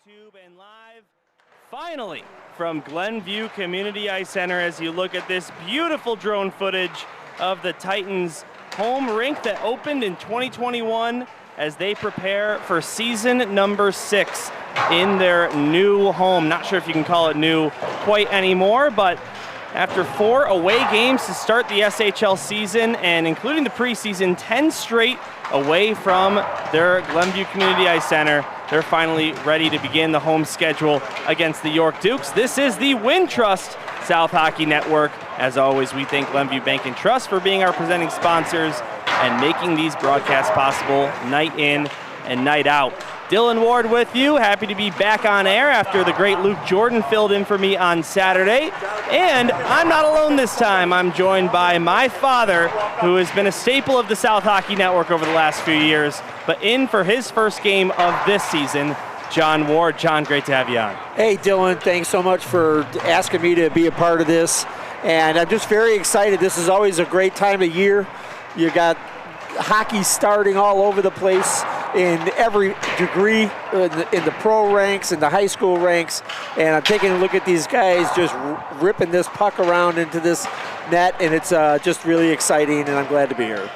YouTube and live, finally, from Glenview Community Ice Center as you look at this beautiful drone footage of the Titans home rink that opened in 2021 as they prepare for season number 6 in their new home. Not sure if you can call it new quite anymore, but after 4 away games to start the SHL season, and including the preseason, 10 straight away from their Glenview Community Ice Center, they're finally ready to begin the home schedule against the York Dukes. This is the Wintrust South Hockey Network. As always, we thank Glenview Bank and Trust for being our presenting sponsors and making these broadcasts possible night in and night out. Dylan Ward with you, happy to be back on air after the great Luke Jordan filled in for me on Saturday. And I'm not alone this time. I'm joined by my father, who has been a staple of the South Hockey Network over the last few years, but in for his first game of this season, John Ward. John, great to have you on. Hey, Dylan, thanks so much for asking me to be a part of this. And I'm just very excited. This is always a great time of year. You got hockey starting all over the place in every degree, in the pro ranks, in the high school ranks, and I'm taking a look at these guys just ripping this puck around into this net, and it's just really exciting, and I'm glad to be here.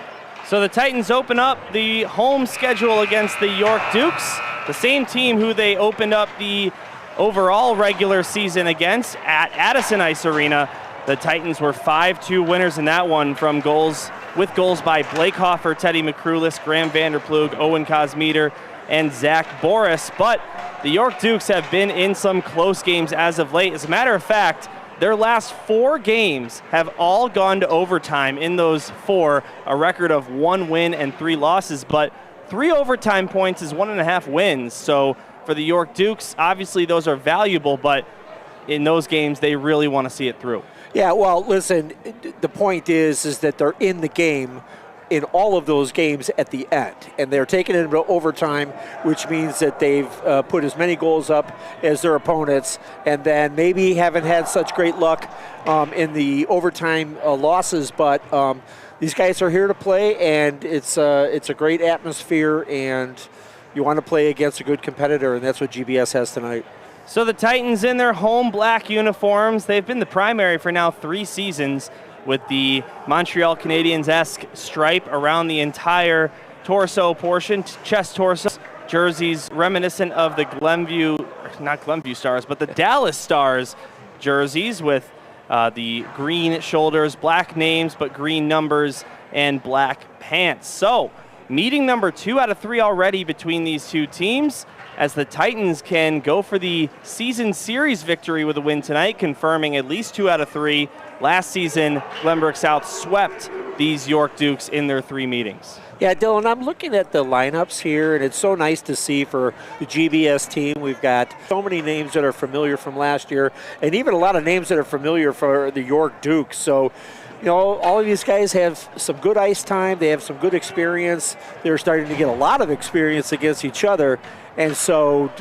So the Titans open up the home schedule against the York Dukes, the same team who they opened up the overall regular season against at Addison Ice Arena. The Titans were 5-2 winners in that one from goals by Blake Hoffer, Teddy McCrulis, Graham Vanderplug, Owen Cosmeter, and Zach Boris. But the York Dukes have been in some close games as of late. As a matter of fact, their last 4 games have all gone to overtime. In those 4, a record of 1 win and 3 losses, but 3 overtime points is 1.5 wins. So for the York Dukes, obviously those are valuable, but in those games, they really want to see it through. Yeah, well, listen, the point is that they're in the game in all of those games at the end, and they're taking it into overtime, which means that they've put as many goals up as their opponents, and then maybe haven't had such great luck in the overtime losses, but these guys are here to play, and it's a great atmosphere, and you want to play against a good competitor, and that's what GBS has tonight. So the Titans in their home black uniforms, they've been the primary for now 3 seasons with the Montreal Canadiens-esque stripe around the entire torso portion, chest torso, jerseys reminiscent of the not Glenview Stars, but the Dallas Stars jerseys with the green shoulders, black names, but green numbers, and black pants. So meeting number 2 out of 3 already between these two teams, as the Titans can go for the season series victory with a win tonight, confirming at least 2 out of 3. Last season, Glenbrook South swept these York Dukes in their 3 meetings. Yeah, Dylan, I'm looking at the lineups here, and it's so nice to see for the GBS team. We've got so many names that are familiar from last year, and even a lot of names that are familiar for the York Dukes. So, you know, all of these guys have some good ice time. They have some good experience. They're starting to get a lot of experience against each other. And so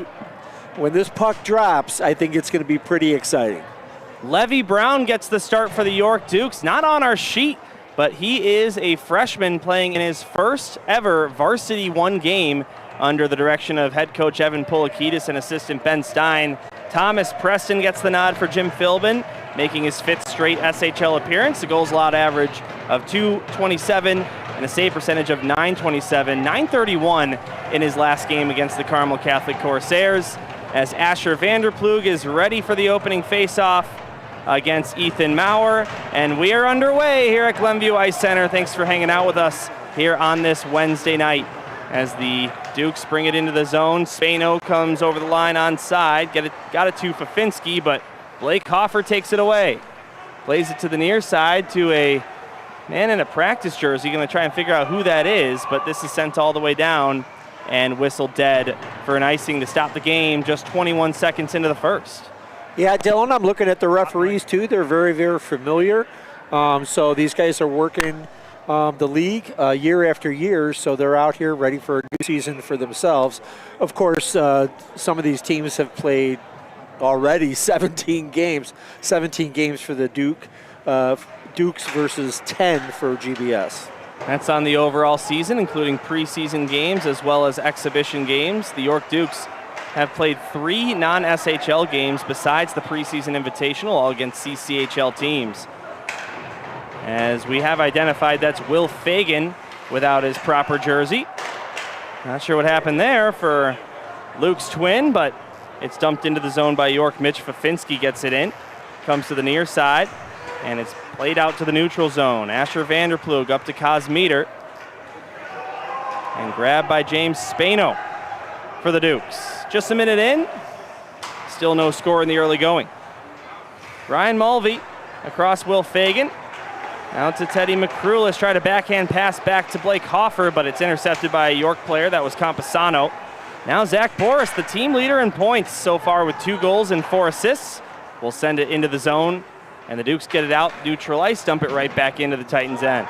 when this puck drops, I think it's going to be pretty exciting. Levy Brown gets the start for the York Dukes. Not on our sheet, but he is a freshman playing in his first ever Varsity 1 game under the direction of head coach Evan Polakidis and assistant Ben Stein. Thomas Preston gets the nod for Jim Philbin, making his 5th straight SHL appearance. A goals allowed average of .227 and a save percentage of .927, .931 in his last game against the Carmel Catholic Corsairs. As Asher Vanderplug is ready for the opening faceoff against Ethan Maurer. And we are underway here at Glenview Ice Center. Thanks for hanging out with us here on this Wednesday night as the Dukes bring it into the zone. Spano comes over the line onside. Got it to Fafinski, but Blake Hoffer takes it away. Plays it to the near side to a man in a practice jersey. Going to try and figure out who that is, but this is sent all the way down and whistled dead for an icing to stop the game just 21 seconds into the first. Yeah, Dylan, I'm looking at the referees too. They're very, very familiar. So these guys are working the league year after year, so they're out here ready for a new season for themselves. Of course, some of these teams have played already 17 games for the Dukes versus 10 for GBS. That's on the overall season, including preseason games as well as exhibition games. The York Dukes have played 3 non-SHL games besides the preseason invitational, all against CCHL teams. As we have identified, that's Will Fagan without his proper jersey. Not sure what happened there for Luke's twin, but it's dumped into the zone by York. Mitch Fafinski gets it in, comes to the near side, and it's played out to the neutral zone. Asher Vanderplug up to Cosmeter, and grabbed by James Spano for the Dukes. Just a minute in, still no score in the early going. Ryan Mulvey across Will Fagan. Out to Teddy McCrulis, tried a backhand pass back to Blake Hoffer, but it's intercepted by a York player. That was Camposano. Now Zach Boris, the team leader in points so far with 2 goals and 4 assists, will send it into the zone, and the Dukes get it out, neutral ice, dump it right back into the Titans' end.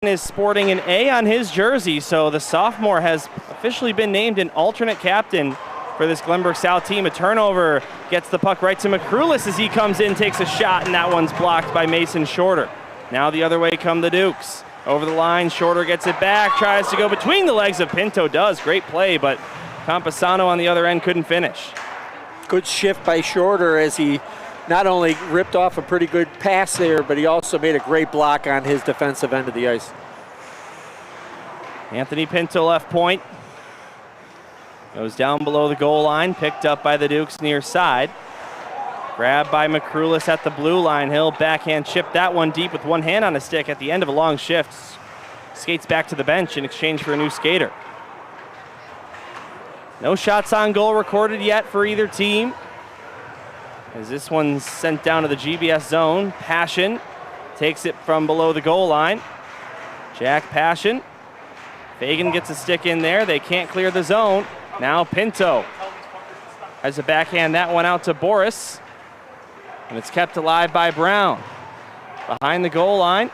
Is sporting an A on his jersey, so the sophomore has officially been named an alternate captain for this Glenbrook South team. A turnover, gets the puck right to McCrulis as he comes in, takes a shot, and that one's blocked by Mason Shorter. Now the other way come the Dukes. Over the line, Shorter gets it back, tries to go between the legs of Pinto, does. Great play, but Camposano on the other end couldn't finish. Good shift by Shorter as he not only ripped off a pretty good pass there, but he also made a great block on his defensive end of the ice. Anthony Pinto left point. Goes down below the goal line, picked up by the Dukes near side. Grabbed by McCrulis at the blue line. He'll backhand chip that one deep with one hand on a stick at the end of a long shift. Skates back to the bench in exchange for a new skater. No shots on goal recorded yet for either team, as this one's sent down to the GBS zone. Passion takes it from below the goal line. Jack Passion. Fagan gets a stick in there. They can't clear the zone. Now Pinto has a backhand that one out to Boris, and it's kept alive by Brown. Behind the goal line,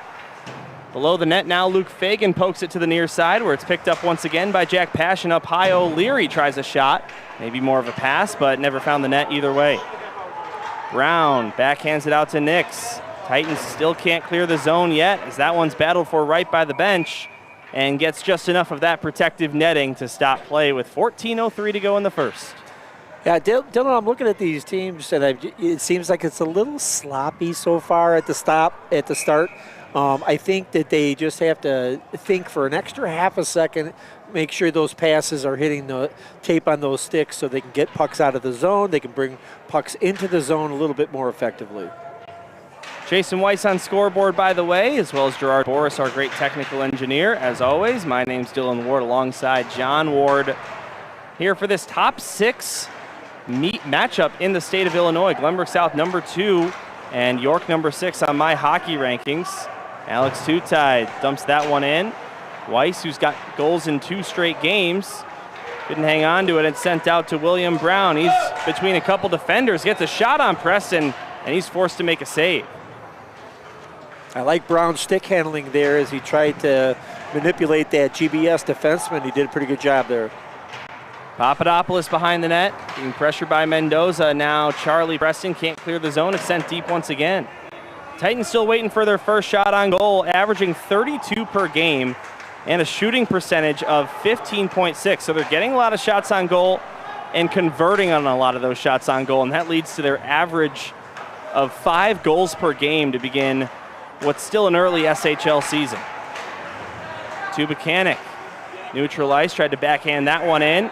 below the net now, Luke Fagan pokes it to the near side, where it's picked up once again by Jack Passion. Up high, O'Leary tries a shot. Maybe more of a pass, but never found the net either way. Brown backhands it out to Nix. Titans still can't clear the zone yet, as that one's battled for right by the bench, and gets just enough of that protective netting to stop play with 14:03 to go in the first. Yeah, Dylan, I'm looking at these teams, and it seems like it's a little sloppy so far at the start. I think that they just have to think for an extra half a second, make sure those passes are hitting the tape on those sticks so they can get pucks out of the zone. They can bring pucks into the zone a little bit more effectively. Jason Weiss on scoreboard, by the way, as well as Gerard Boris, our great technical engineer. As always, my name's Dylan Ward alongside John Ward here for this top 6 matchup in the state of Illinois. Glenbrook South #2 and York #6 on my hockey rankings. Alex Tutide dumps that one in. Weiss, who's got goals in 2 straight games, couldn't hang on to it and sent out to William Brown. He's between a couple defenders, gets a shot on Preston, and he's forced to make a save. I like Brown's stick handling there as he tried to manipulate that GBS defenseman. He did a pretty good job there. Papadopoulos behind the net, being pressured by Mendoza. Now Charlie Preston can't clear the zone. It's sent deep once again. Titans still waiting for their first shot on goal, averaging 32 per game and a shooting percentage of 15.6. So they're getting a lot of shots on goal and converting on a lot of those shots on goal, and that leads to their average of 5 goals per game to begin what's still an early SHL season. To Buchanan. Neutral ice, tried to backhand that one in.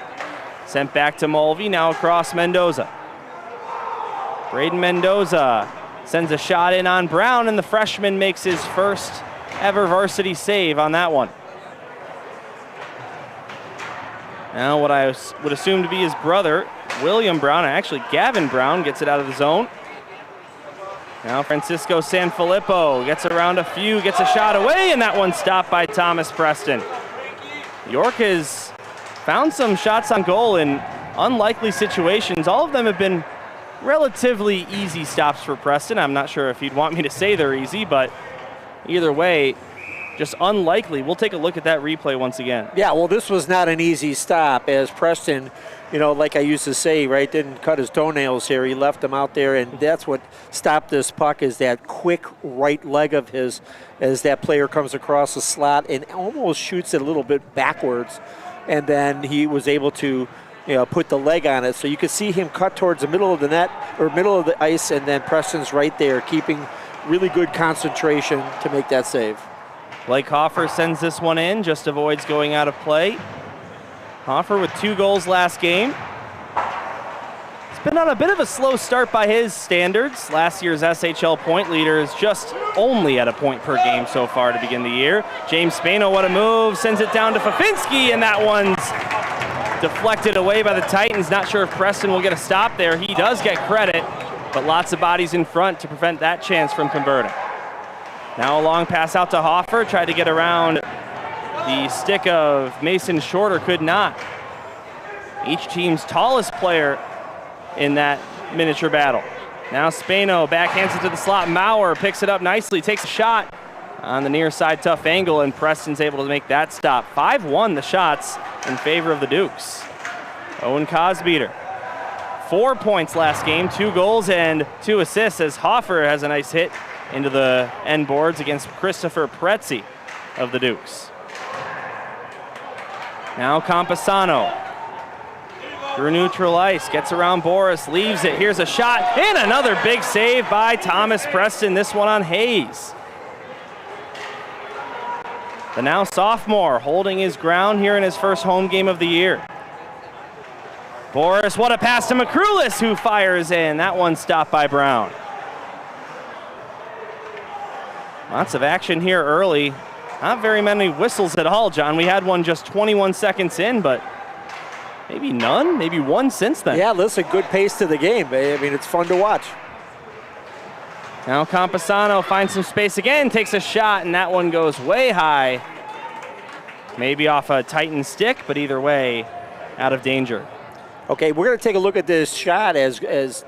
Sent back to Mulvey, now across Mendoza. Braden Mendoza sends a shot in on Brown, and the freshman makes his first ever varsity save on that one. Now what I would assume to be his brother, William Brown, and actually Gavin Brown, gets it out of the zone. Now Francisco Sanfilippo gets around a few, gets a shot away, and that one stopped by Thomas Preston. York has found some shots on goal in unlikely situations. All of them have been relatively easy stops for Preston. I'm not sure if he'd want me to say they're easy, but either way, just unlikely. We'll take a look at that replay once again. Yeah, well, this was not an easy stop, as Preston, like I used to say, right, didn't cut his toenails here. He left them out there, and that's what stopped this puck, is that quick right leg of his as that player comes across the slot and almost shoots it a little bit backwards, and then he was able to put the leg on it. So you could see him cut towards the middle of the net, or middle of the ice, and then Preston's right there, keeping really good concentration to make that save. Blake Hoffer sends this one in, just avoids going out of play. Hoffer with 2 goals last game. It's been on a bit of a slow start by his standards. Last year's SHL point leader is just only at a point per game so far to begin the year. James Spano, what a move, sends it down to Fafinski, and that one's deflected away by the Titans. Not sure if Preston will get a stop there. He does get credit, but lots of bodies in front to prevent that chance from converting. Now a long pass out to Hoffer, tried to get around the stick of Mason Shorter, could not. Each team's tallest player in that miniature battle. Now Spano backhands it to the slot. Maurer picks it up nicely, takes a shot on the near side, tough angle, and Preston's able to make that stop. 5-1 the shots in favor of the Dukes. Owen Cosbeater, 4 points last game, 2 goals and 2 assists, as Hoffer has a nice hit into the end boards against Christopher Pretzi of the Dukes. Now Campasano through neutral ice, gets around Boris, leaves it. Here's a shot, and another big save by Thomas Preston, this one on Hayes. The now sophomore holding his ground here in his first home game of the year. Boris, what a pass to McCrulis, who fires in. That one stopped by Brown. Lots of action here early. Not very many whistles at all, John. We had one just 21 seconds in, but maybe none, maybe one since then. Yeah, listen, good pace to the game. I mean, it's fun to watch. Now Campasano finds some space again, takes a shot, and that one goes way high. Maybe off a Titan stick, but either way, out of danger. Okay, we're going to take a look at this shot as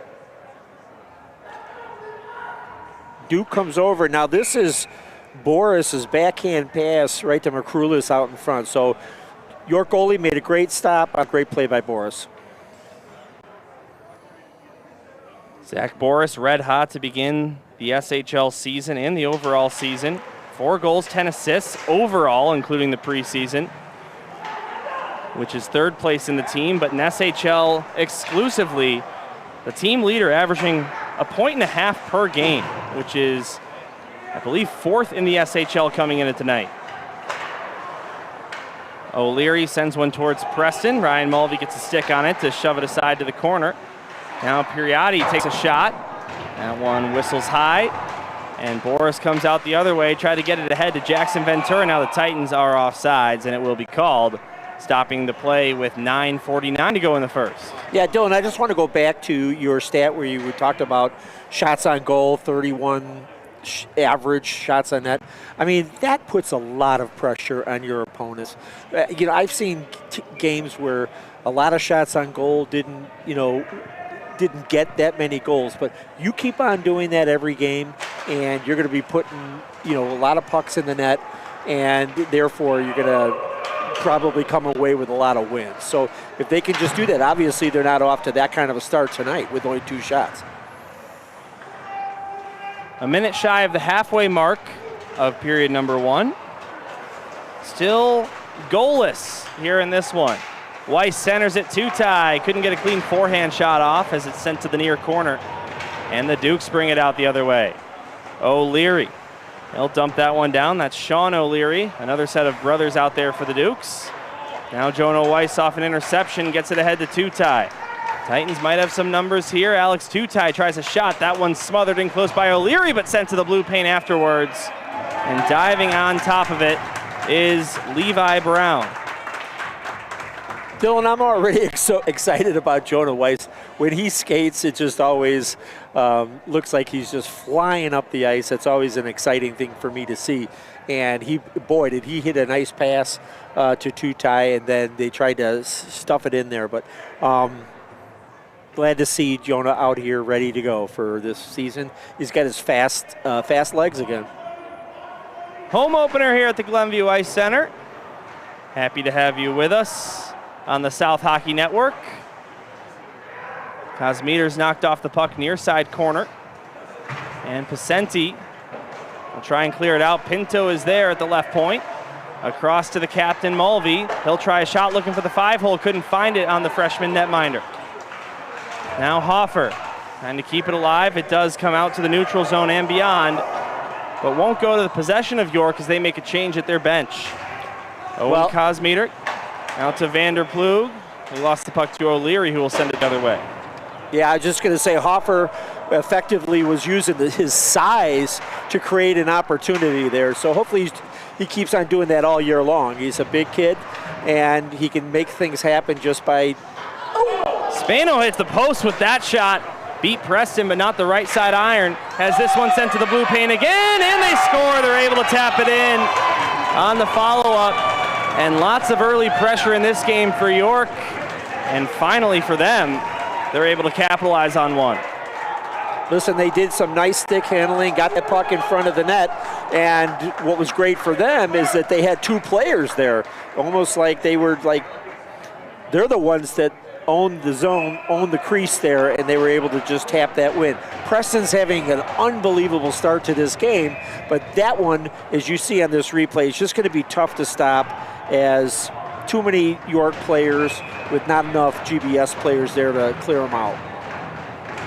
Duke comes over. Now this is Boris's backhand pass right to McCrulis out in front. So York goalie made a great stop, a great play by Boris. Zach Boris red hot to begin the SHL season and the overall season. 4 goals, 10 assists overall, including the preseason, which is 3rd place in the team, but in SHL exclusively, the team leader averaging 1.5 points per game, which is, I believe, 4th in the SHL coming into tonight. O'Leary sends one towards Preston. Ryan Mulvey gets a stick on it to shove it aside to the corner. Now Piriotti takes a shot. That one whistles high, and Boris comes out the other way, tried to get it ahead to Jackson Ventura. Now the Titans are offsides, and it will be called, stopping the play with 9:49 to go in the first. Yeah, Dylan, I just want to go back to your stat where you talked about shots on goal, 31 average shots on net. I mean, that puts a lot of pressure on your opponents. I've seen games where a lot of shots on goal didn't get that many goals, but you keep on doing that every game, and you're going to be putting, a lot of pucks in the net, and therefore you're going to probably come away with a lot of wins. So if they can just do that, obviously they're not off to that kind of a start tonight with only 2 shots. A minute shy of the halfway mark of period number 1. Still goalless here in this one. Weiss centers it, Tutai. Couldn't get a clean forehand shot off as it's sent to the near corner. And the Dukes bring it out the other way. O'Leary, he'll dump that one down. That's Sean O'Leary, another set of brothers out there for the Dukes. Now Jonah Weiss off an interception, gets it ahead to Tutai. Titans might have some numbers here. Alex Tutai tries a shot. That one's smothered in close by O'Leary, but sent to the blue paint afterwards. And diving on top of it is Levi Brown. Dylan, I'm already so excited about Jonah Weiss. When he skates, it just always looks like he's just flying up the ice. That's always an exciting thing for me to see. And did he hit a nice pass to Tutai, and then they tried to stuff it in there. But glad to see Jonah out here ready to go for this season. He's got his fast legs again. home opener here at the Glenview Ice Center. Happy to have you with us on the South Hockey Network. Kosmiter's knocked off the puck near side corner. And Pacenti will try and clear it out. Pinto is there at the left point. Across to the captain, Mulvey. He'll try a shot looking for the 5-hole. Couldn't find it on the freshman netminder. Now Hoffer trying to keep it alive. It does come out to the neutral zone and beyond, but won't go to the possession of York as they make a change at their bench. Owen Kosmiter out to Vanderplug. He lost the puck to O'Leary, who will send it the other way. Yeah, I was just going to say Hoffer effectively was using his size to create an opportunity there. So hopefully he keeps on doing that all year long. He's a big kid, and he can make things happen just by... Spano hits the post with that shot. Beat Preston, but not the right side iron. Has this one sent to the blue paint again, and they score. They're able to tap it in on the follow-up. And lots of early pressure in this game for York. And finally for them, they're able to capitalize on one. Listen, they did some nice stick handling, got the puck in front of the net, and what was great for them is that they had two players there, almost like they were like, they're the ones that owned the zone, owned the crease there, and they were able to just tap that win. Preston's having an unbelievable start to this game, but that one, as you see on this replay, is just going to be tough to stop as too many York players with not enough GBS players there to clear them out.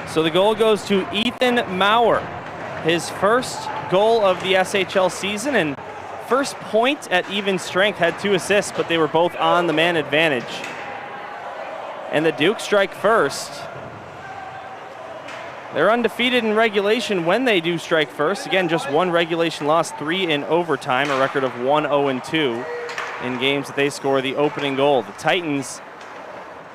So the goal goes to Ethan Maurer, his first goal of the SHL season and first point at even strength. Had 2 assists, but they were both on the man advantage. And the Dukes strike first. They're undefeated in regulation when they do strike first. Again, just 1 regulation loss, 3 in overtime, a record of 1-0-2 in games that they score the opening goal. The Titans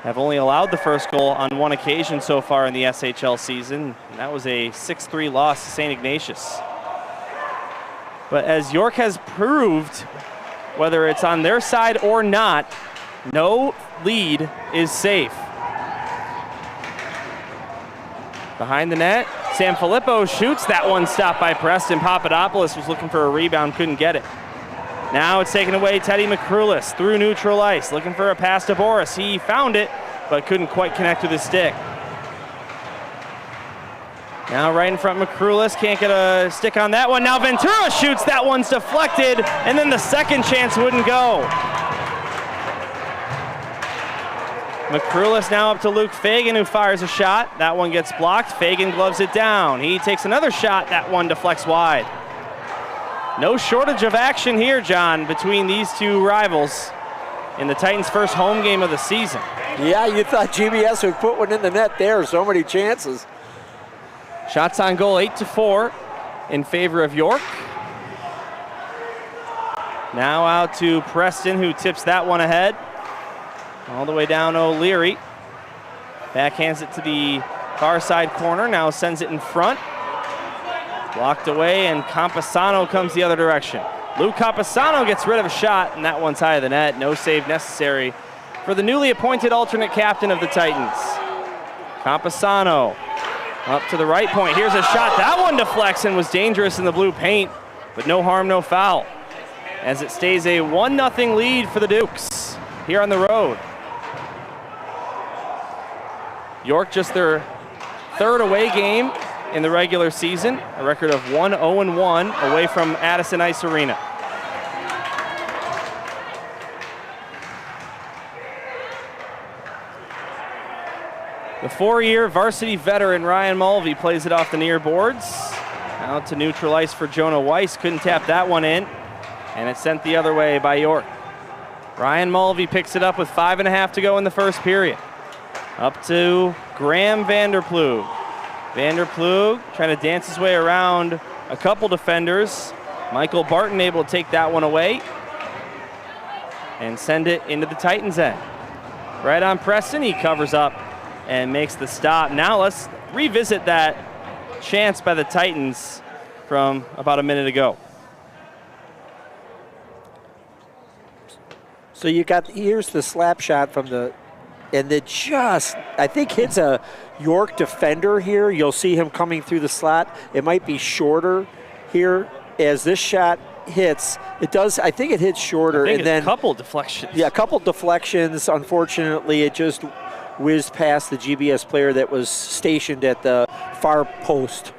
have only allowed the first goal on 1 occasion so far in the SHL season, and that was a 6-3 loss to St. Ignatius. But as York has proved, whether it's on their side or not, no lead is safe. Behind the net, Sanfilippo shoots. That one stopped by Preston. Papadopoulos was looking for a rebound, couldn't get it. Now it's taken away. Teddy McCrulis through neutral ice, looking for a pass to Boris. He found it, but couldn't quite connect with his stick. Now right in front, McCrulis can't get a stick on that one. Now Ventura shoots. That one's deflected, and then the second chance wouldn't go. McCrulis now up to Luke Fagan, who fires a shot. That one gets blocked. Fagan gloves it down. He takes another shot. That one deflects wide. No shortage of action here, John, between these two rivals in the Titans' first home game of the season. Yeah, you thought GBS would put one in the net there. So many chances. Shots on goal 8-4 in favor of York. Now out to Preston, who tips that one ahead. All the way down O'Leary. Backhands it to the far side corner, now sends it in front. Blocked away, and Campasano comes the other direction. Lou Campasano gets rid of a shot, and that one's high of the net. No save necessary for the newly appointed alternate captain of the Titans. Campasano up to the right point. Here's a shot. That one deflects and was dangerous in the blue paint, but no harm, no foul, as it stays a 1-0 lead for the Dukes here on the road. York just their 3rd away game in the regular season, a record of 1-0-1 away from Addison Ice Arena. The 4-year varsity veteran Ryan Mulvey plays it off the near boards. Out to neutral ice for Jonah Weiss. Couldn't tap that one in, and it's sent the other way by York. Ryan Mulvey picks it up with 5.5 to go in the first period. Up to Graham Vanderplug. Vanderplug trying to dance his way around a couple defenders. Michael Barton able to take that one away and send it into the Titans' end. Right on Preston, he covers up and makes the stop. Now let's revisit that chance by the Titans from about a minute ago. So you got, here's the slap shot from the, and it just, I think hits a York defender here. You'll see him coming through the slot. It might be shorter here as this shot hits, it does. I think it hits shorter, and then a couple deflections. Yeah, a couple deflections. Unfortunately, it just whizzed past the GBS player that was stationed at the far post.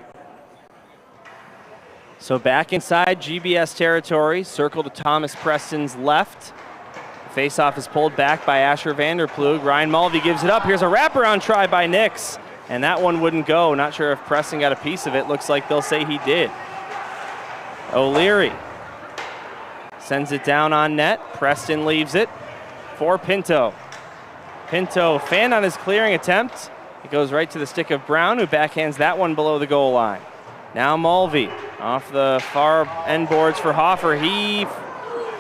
So back inside GBS territory, circle to Thomas Preston's left. Faceoff is pulled back by Asher Vanderplug. Ryan Mulvey gives it up. Here's a wraparound try by Nix, and that one wouldn't go. Not sure if Preston got a piece of it. Looks like they'll say he did. O'Leary sends it down on net. Preston leaves it for Pinto. Pinto fanned on his clearing attempt. It goes right to the stick of Brown, who backhands that one below the goal line. Now Mulvey off the far end boards for Hoffer. He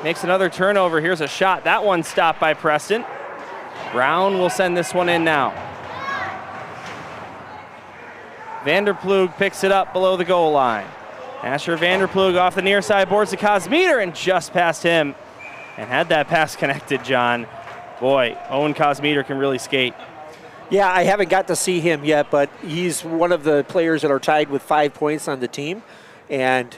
makes another turnover. Here's a shot. That one stopped by Preston. Brown will send this one in now. Vanderplug picks it up below the goal line. Asher Vanderplug off the near side boards to Cosmeter and just past him. And had that pass connected, John, boy, Owen Cosmeter can really skate. Yeah, I haven't got to see him yet, but he's one of the players that are tied with 5 points on the team. And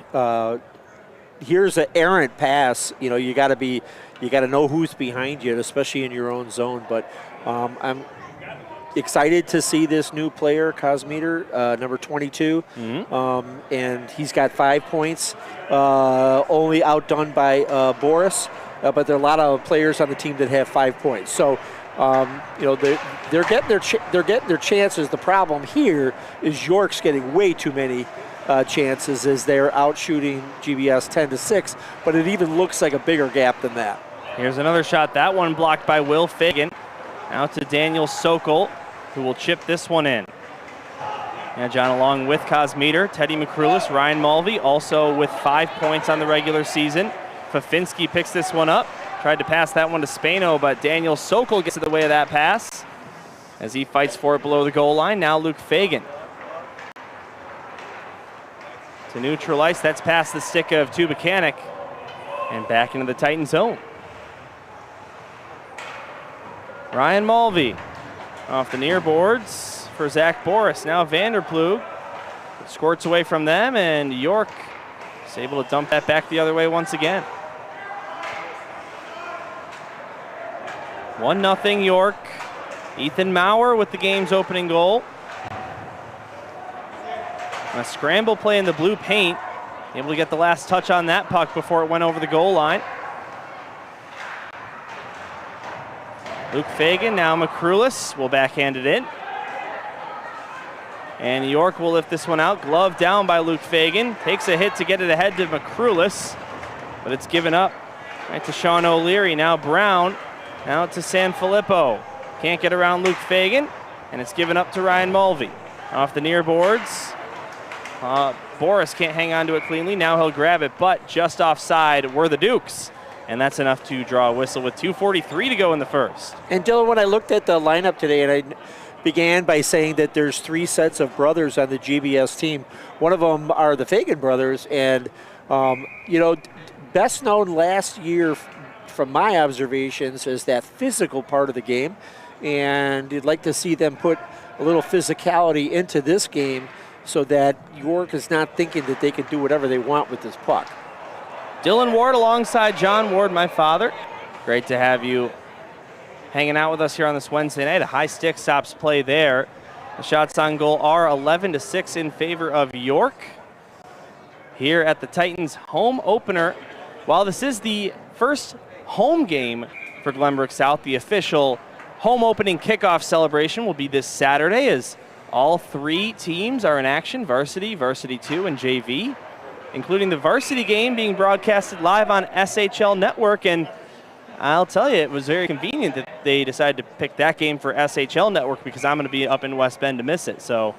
here's an errant pass. You know, you got to know who's behind you, especially in your own zone. But I'm excited to see this new player, Cosmeter, number 22. And he's got 5 points, only outdone by Boris. But there are a lot of players on the team that have 5 points. So, you know, they're getting their chances. The problem here is York's getting way too many chances as they're out shooting GBS 10-6. But it even looks like a bigger gap than that. Here's another shot. That one blocked by Will Fagan. Out to Daniel Sokol, who will chip this one in. And John, along with Cosmeter, Teddy McCrulis, Ryan Mulvey, also with 5 points on the regular season. Fafinski picks this one up. Tried to pass that one to Spano, but Daniel Sokol gets in the way of that pass as he fights for it below the goal line. Now Luke Fagan. To neutral ice, that's past the stick of Tubuchanik and back into the Titan zone. Ryan Mulvey off the near boards for Zach Boris. Now Vanderplug squirts away from them, and York is able to dump that back the other way once again. 1-0 York. Ethan Maurer with the game's opening goal. A scramble play in the blue paint. Able to get the last touch on that puck before it went over the goal line. Luke Fagan, now McCrulis will backhand it in. And York will lift this one out. Glove down by Luke Fagan. Takes a hit to get it ahead to McCrulis, but it's given up right to Sean O'Leary. Now Brown, out to Sanfilippo. Can't get around Luke Fagan, and it's given up to Ryan Mulvey. Off the near boards. Boris can't hang on to it cleanly. Now he'll grab it, but just offside were the Dukes. And that's enough to draw a whistle with 2:43 to go in the first. And Dylan, when I looked at the lineup today, and I began by saying that there's 3 sets of brothers on the GBS team. One of them are the Fagan brothers, and you know, best known last year from my observations is that physical part of the game, and you'd like to see them put a little physicality into this game so that York is not thinking that they can do whatever they want with this puck. Dylan Ward alongside John Ward, my father. Great to have you hanging out with us here on this Wednesday night. A high stick stops play there. The shots on goal are 11-6 in favor of York here at the Titans home opener. While this is the first home game for Glenbrook South, the official home opening kickoff celebration will be this Saturday as all 3 teams are in action, Varsity, Varsity 2, and JV, including the Varsity game being broadcasted live on SHL Network. And I'll tell you, it was very convenient that they decided to pick that game for SHL Network because I'm going to be up in West Bend to miss it. So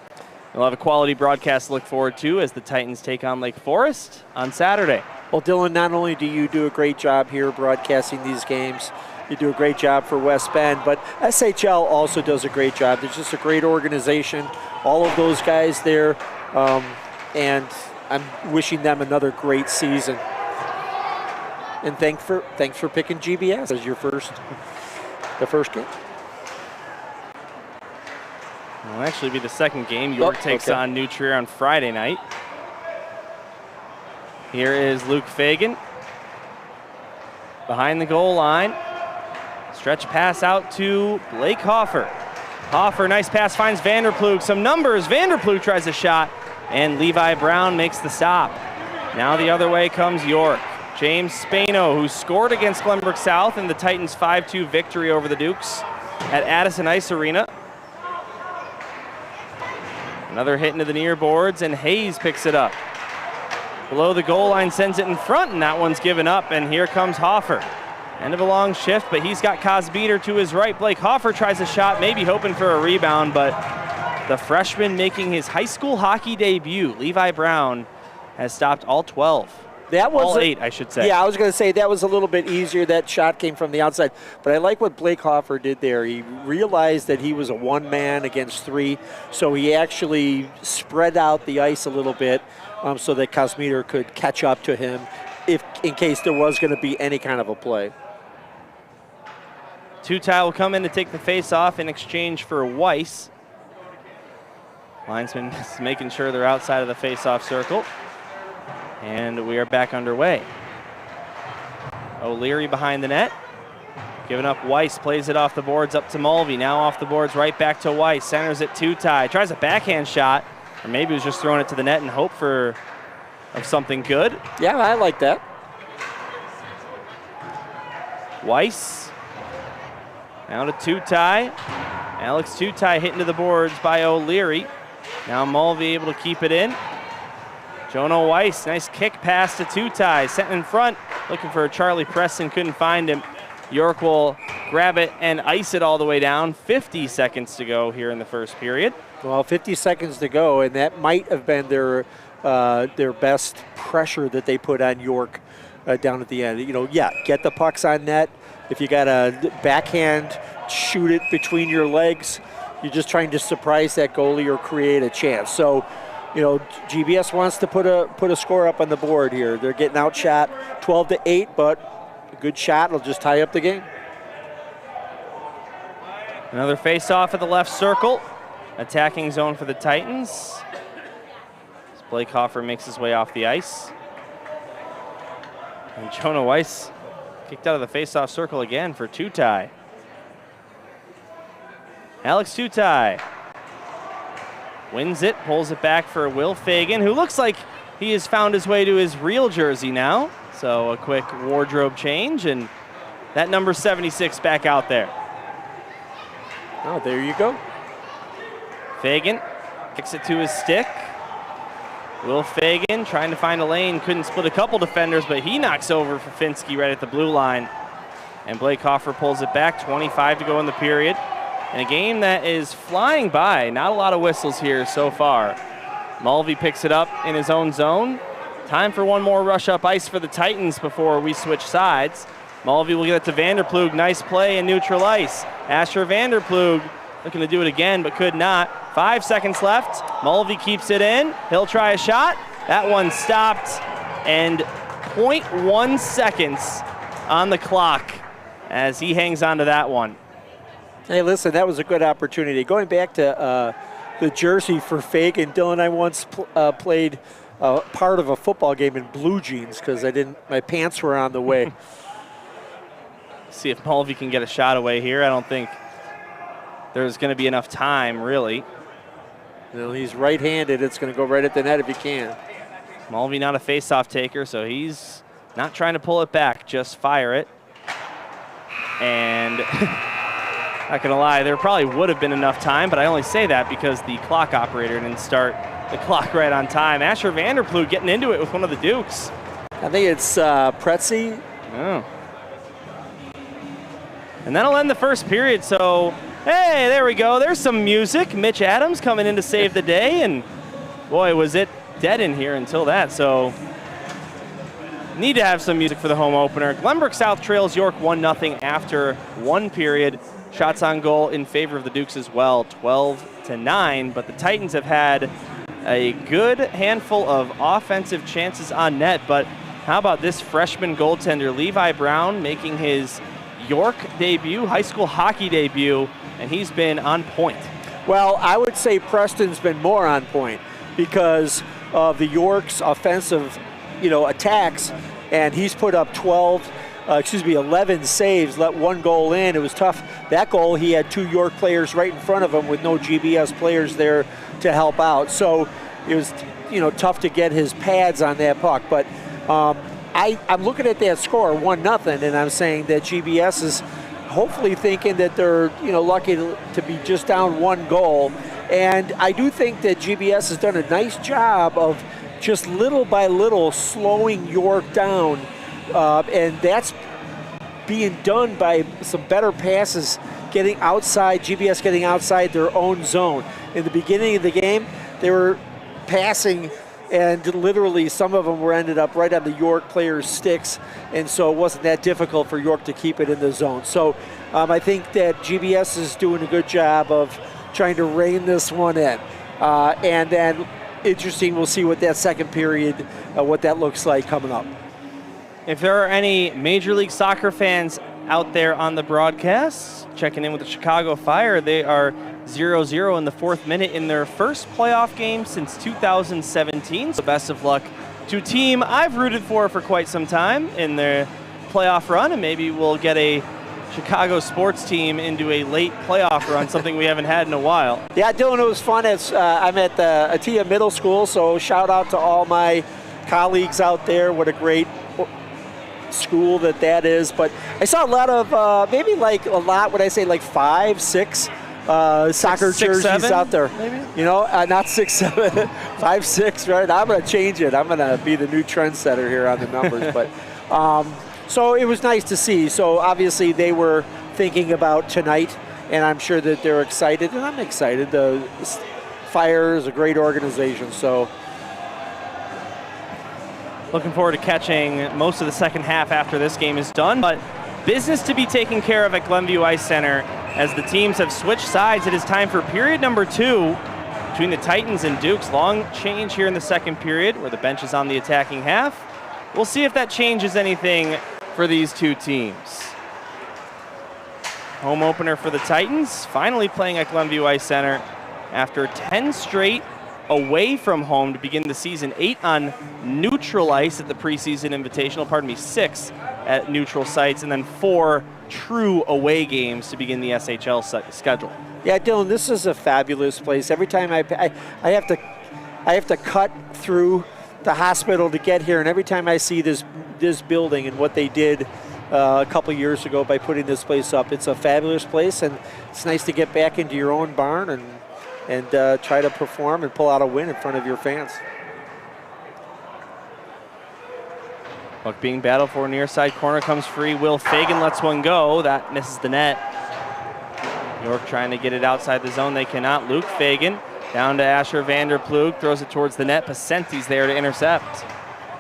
we'll have a quality broadcast to look forward to as the Titans take on Lake Forest on Saturday. Well, Dylan, not only do you do a great job here broadcasting these games, you do a great job for West Bend, but SHL also does a great job. They're just a great organization, all of those guys there, and I'm wishing them another great season. And thanks for picking GBS as the first game. It'll actually be the second game. York takes on New Trier on Friday night. Here is Luke Fagan. Behind the goal line. Stretch pass out to Blake Hoffer. Hoffer, nice pass, finds Vanderplug. Some numbers. Vanderplug tries a shot, and Levi Brown makes the stop. Now the other way comes York. James Spano, who scored against Glenbrook South in the Titans' 5-2 victory over the Dukes at Addison Ice Arena. Another hit into the near boards, and Hayes picks it up. Below the goal line, sends it in front, and that one's given up, and here comes Hoffer. End of a long shift, but he's got Cosbeater to his right. Blake Hoffer tries a shot, maybe hoping for a rebound, but the freshman making his high school hockey debut, Levi Brown, has stopped all 12. That was all 8, I should say. Yeah, I was going to say that was a little bit easier. That shot came from the outside. But I like what Blake Hoffer did there. He realized that he was a one-man against 3, so he actually spread out the ice a little bit so that Cosmeter could catch up to him in case there was going to be any kind of a play. Tutai will come in to take the face-off in exchange for Weiss. Linesman is making sure they're outside of the face-off circle. And we are back underway. O'Leary behind the net. Giving up Weiss, plays it off the boards up to Mulvey. Now off the boards, right back to Weiss. Centers it Tutai. Tries a backhand shot, or maybe was just throwing it to the net in hope of something good. Yeah, I like that. Weiss. Now to Tutai. Alex Tutai hitting to the boards by O'Leary. Now Mulvey able to keep it in. Jono Weiss, nice kick pass to Tutai, sent in front, looking for Charlie Preston, couldn't find him. York will grab it and ice it all the way down. 50 seconds to go here in the first period. Well, 50 seconds to go, and that might have been their best pressure that they put on York down at the end. You know, yeah, get the pucks on net. If you got a backhand, shoot it between your legs. You're just trying to surprise that goalie or create a chance. So, you know, GBS wants to put a score up on the board here. They're getting outshot 12-8, but a good shot will just tie up the game. Another face-off at the left circle. Attacking zone for the Titans. As Blake Hoffer makes his way off the ice. And Jonah Weiss kicked out of the face-off circle again for Tutai. Alex Tutai wins it, pulls it back for Will Fagan, who looks like he has found his way to his real jersey now. So a quick wardrobe change, and that number 76 back out there. Oh, there you go. Fagan kicks it to his stick. Will Fagan trying to find a lane, couldn't split a couple defenders, but he knocks over Fafinski right at the blue line. And Blake Hoffer pulls it back, 25 to go in the period. In a game that is flying by, not a lot of whistles here so far. Mulvey picks it up in his own zone. Time for one more rush up ice for the Titans before we switch sides. Mulvey will get it to Vanderplug. Nice play in neutral ice. Asher Vanderplug looking to do it again, but could not. 5 seconds left. Mulvey keeps it in. He'll try a shot. That one stopped, and 0.1 seconds on the clock as he hangs on to that one. Hey, listen, that was a good opportunity. Going back to the jersey for Fagan, Dylan and I once played part of a football game in blue jeans because my pants were on the way. See if Mulvey can get a shot away here. I don't think there's going to be enough time, really. You know, he's right-handed. It's going to go right at the net if he can. Mulvey not a face-off taker, so he's not trying to pull it back, just fire it. And not going to lie, there probably would have been enough time, but I only say that because the clock operator didn't start the clock right on time. Asher Vanderplug getting into it with one of the Dukes. I think it's Pretzi. Oh. And that'll end the first period, so hey, there we go. There's some music. Mitch Adams coming in to save the day, and boy, was it dead in here until that, so need to have some music for the home opener. Glenbrook South trails York 1-0 after one period. Shots on goal in favor of the Dukes as well, 12-9, but the Titans have had a good handful of offensive chances on net, but how about this freshman goaltender, Levi Brown, making his York debut, high school hockey debut, and he's been on point. Well, I would say Preston's been more on point because of the York's offensive attacks, and he's put up 11 saves, let 1 goal in. It was tough. That goal, he had 2 York players right in front of him with no GBS players there to help out. So it was, tough to get his pads on that puck. But I'm looking at that score, 1-0, and I'm saying that GBS is hopefully thinking that they're, lucky to be just down 1 goal. And I do think that GBS has done a nice job of just little by little slowing York down. And that's being done by some better passes, GBS getting outside their own zone. In the beginning of the game, they were passing, and literally some of them ended up right on the York players' sticks, and so it wasn't that difficult for York to keep it in the zone. So I think that GBS is doing a good job of trying to rein this one in. And then interesting, we'll see what that second period, what that looks like coming up. If there are any Major League Soccer fans out there on the broadcast, checking in with the Chicago Fire, they are 0-0 in the 4th minute in their first playoff game since 2017. So best of luck to a team I've rooted for quite some time in their playoff run, and maybe we'll get a Chicago sports team into a late playoff run, something we haven't had in a while. Yeah, Dylan, it was fun. I'm at the Atia Middle School, so shout out to all my colleagues out there. What a great school that is. But I saw a lot of, would I say like 5, 6 soccer jerseys 7, out there. Maybe? Not 6, 7, 5, 6, right? I'm going to change it. I'm going to be the new trendsetter here on the numbers. But so it was nice to see. So obviously they were thinking about tonight, and I'm sure that they're excited, and I'm excited. The Fire is a great organization, so. Looking forward to catching most of the second half after this game is done, but business to be taken care of at Glenview Ice Center as the teams have switched sides. It is time for period number 2 between the Titans and Dukes. Long change here in the second period where the bench is on the attacking half. We'll see if that changes anything for these two teams. Home opener for the Titans, finally playing at Glenview Ice Center after 10 straight away from home to begin the season. 8 on neutral ice at the preseason invitational, 6 at neutral sites, and then 4 true away games to begin the SHL schedule. Yeah, Dylan, this is a fabulous place. Every time I have to cut through the hospital to get here, and every time I see this building and what they did a couple years ago by putting this place up, it's a fabulous place, and it's nice to get back into your own barn and try to perform and pull out a win in front of your fans. Puck being battled for, near side corner comes free. Will Fagan lets one go. That misses the net. York trying to get it outside the zone. They cannot. Luke Fagan down to Asher Vanderplug. Throws it towards the net. Pacenti's there to intercept.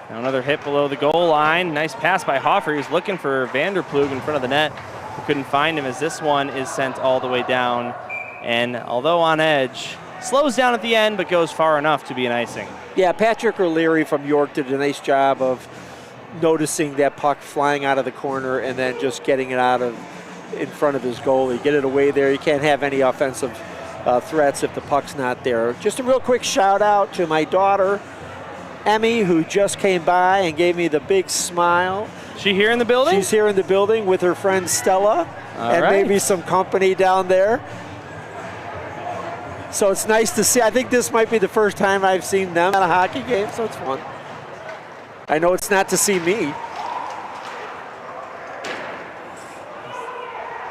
Now another hit below the goal line. Nice pass by Hoffer. He was looking for Vanderplug in front of the net. He couldn't find him as this one is sent all the way down. And although on edge, slows down at the end, but goes far enough to be an icing. Yeah, Patrick O'Leary from York did a nice job of noticing that puck flying out of the corner and then just getting it out of in front of his goalie. Get it away there. You can't have any offensive threats if the puck's not there. Just a real quick shout out to my daughter, Emmy, who just came by and gave me the big smile. She here in the building? She's here in the building with her friend Stella and maybe some company down there. So it's nice to see. I think this might be the first time I've seen them at a hockey game, so it's fun. I know it's not to see me.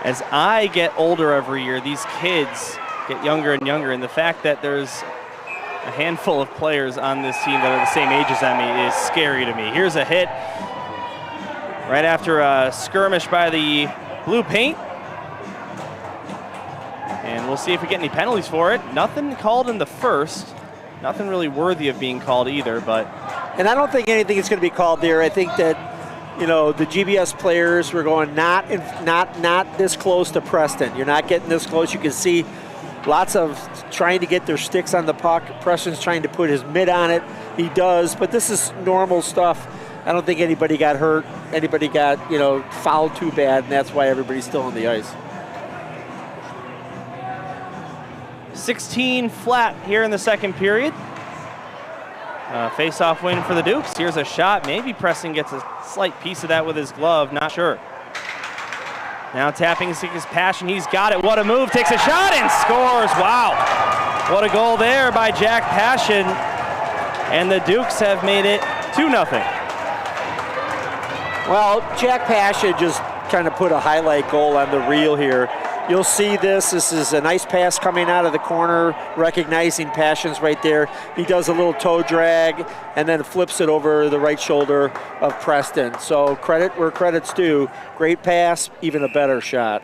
As I get older every year, these kids get younger and younger, and the fact that there's a handful of players on this team that are the same age as Emmy is scary to me. Here's a hit right after a skirmish by the blue paint. And we'll see if we get any penalties for it. Nothing called in the first. Nothing really worthy of being called either, but. And I don't think anything is going to be called there. I think that, the GBS players were going not this close to Preston. You're not getting this close. You can see lots of trying to get their sticks on the puck. Preston's trying to put his mitt on it. He does, but this is normal stuff. I don't think anybody got hurt. Anybody got, fouled too bad, and that's why everybody's still on the ice. 16 flat here in the second period. Face-off win for the Dukes. Here's a shot. Maybe Preston gets a slight piece of that with his glove. Not sure. Now tapping his Passion. He's got it. What a move. Takes a shot and scores. Wow. What a goal there by Jack Passion. And the Dukes have made it 2-0. Well, Jack Passion just kind of put a highlight goal on the reel here. You'll see this. This is a nice pass coming out of the corner, recognizing Passion's right there. He does a little toe drag and then flips it over the right shoulder of Preston. So credit where credit's due. Great pass, even a better shot.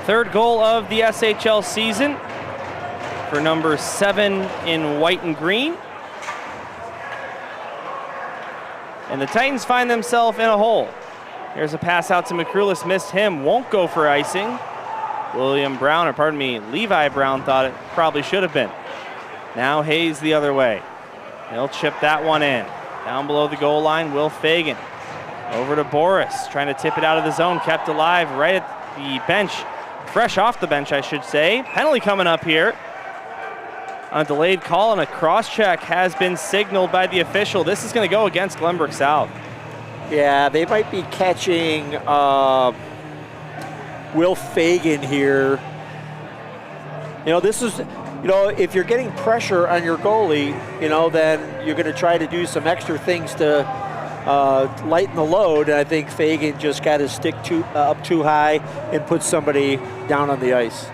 Third goal of the SHL season for number 7 in white and green. And the Titans find themselves in a hole. Here's a pass out to McCrulis, missed him, won't go for icing. Levi Brown thought it probably should have been. Now Hayes the other way. He'll chip that one in. Down below the goal line, Will Fagan. Over to Boris, trying to tip it out of the zone, kept alive right at the bench. Fresh off the bench, I should say. Penalty coming up here. On a delayed call, and a cross-check has been signaled by the official. This is going to go against Glenbrook South. Yeah, they might be catching Will Fagan here. You know, this is, you know, if you're getting pressure on your goalie, you know, then you're going to try to do some extra things to lighten the load. And I think Fagan just got his stick up too high and put somebody down on the ice.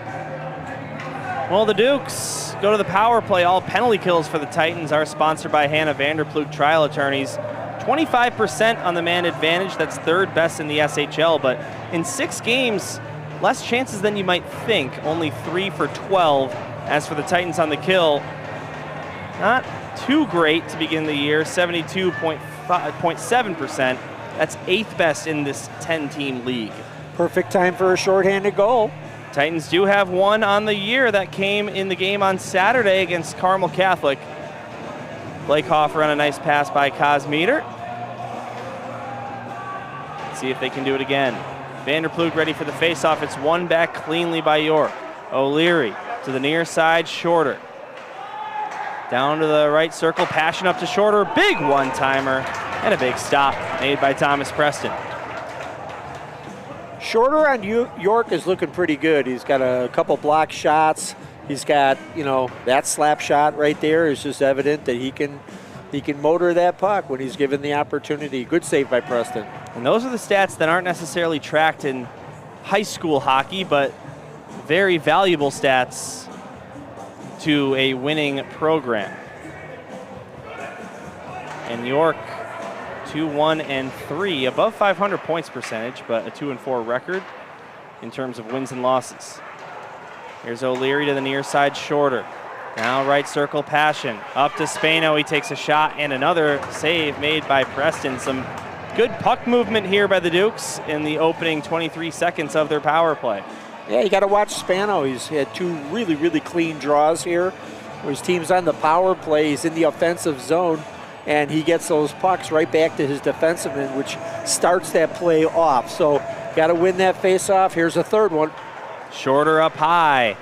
Well, the Dukes go to the power play. All penalty kills for the Titans are sponsored by Hannah Vanderploeg Trial Attorneys. 25% on the man advantage. That's third best in the SHL, but in 6 games, less chances than you might think. Only 3 for 12. As for the Titans on the kill, not too great to begin the year, 72.7%. That's 8th best in this 10-team league. Perfect time for a shorthanded goal. Titans do have one on the year that came in the game on Saturday against Carmel Catholic. Blake Hoffer on a nice pass by Cosmeter. Let's see if they can do it again. Vanderploeg ready for the faceoff. It's won back cleanly by York. O'Leary to the near side, Shorter. Down to the right circle, Passion up to Shorter. Big one-timer and a big stop made by Thomas Preston. Shorter on York is looking pretty good. He's got a couple block shots. He's got, you know, that slap shot right there is just evident that he can motor that puck when he's given the opportunity. Good save by Preston. And those are the stats that aren't necessarily tracked in high school hockey, but very valuable stats to a winning program. And York 2-1-3, above 500 points percentage, but a 2-4 record in terms of wins and losses. Here's O'Leary to the near side, Shorter. Now right circle, Passion. Up to Spano, he takes a shot, and another save made by Preston. Some good puck movement here by the Dukes in the opening 23 seconds of their power play. Yeah, you got to watch Spano. He's had 2 really, really clean draws here. Where his team's on the power play, he's in the offensive zone, and he gets those pucks right back to his defenseman, which starts that play off. So got to win that face-off. Here's a third one. Shorter up high.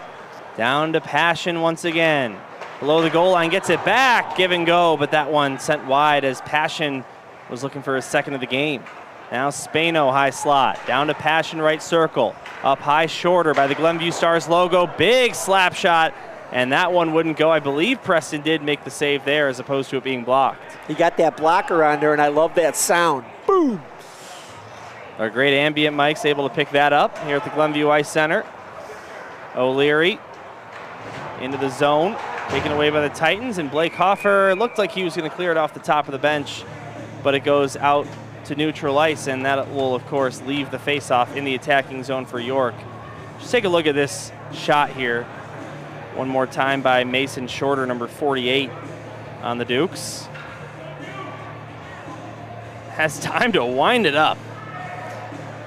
Down to Passion once again. Below the goal line, gets it back, give and go, but that one sent wide as Passion was looking for his second of the game. Now Spano, high slot. Down to Passion, right circle. Up high, Shorter by the Glenview Stars logo. Big slap shot, and that one wouldn't go. I believe Preston did make the save there as opposed to it being blocked. He got that blocker on there, and I love that sound. Boom! Our great ambient mics able to pick that up here at the Glenview Ice Center. O'Leary into the zone, taken away by the Titans, and Blake Hoffer looked like he was going to clear it off the top of the bench, but it goes out to neutral ice, and that will, of course, leave the faceoff in the attacking zone for York. Just take a look at this shot here. One more time by Mason Shorter, number 48 on the Dukes. Has time to wind it up.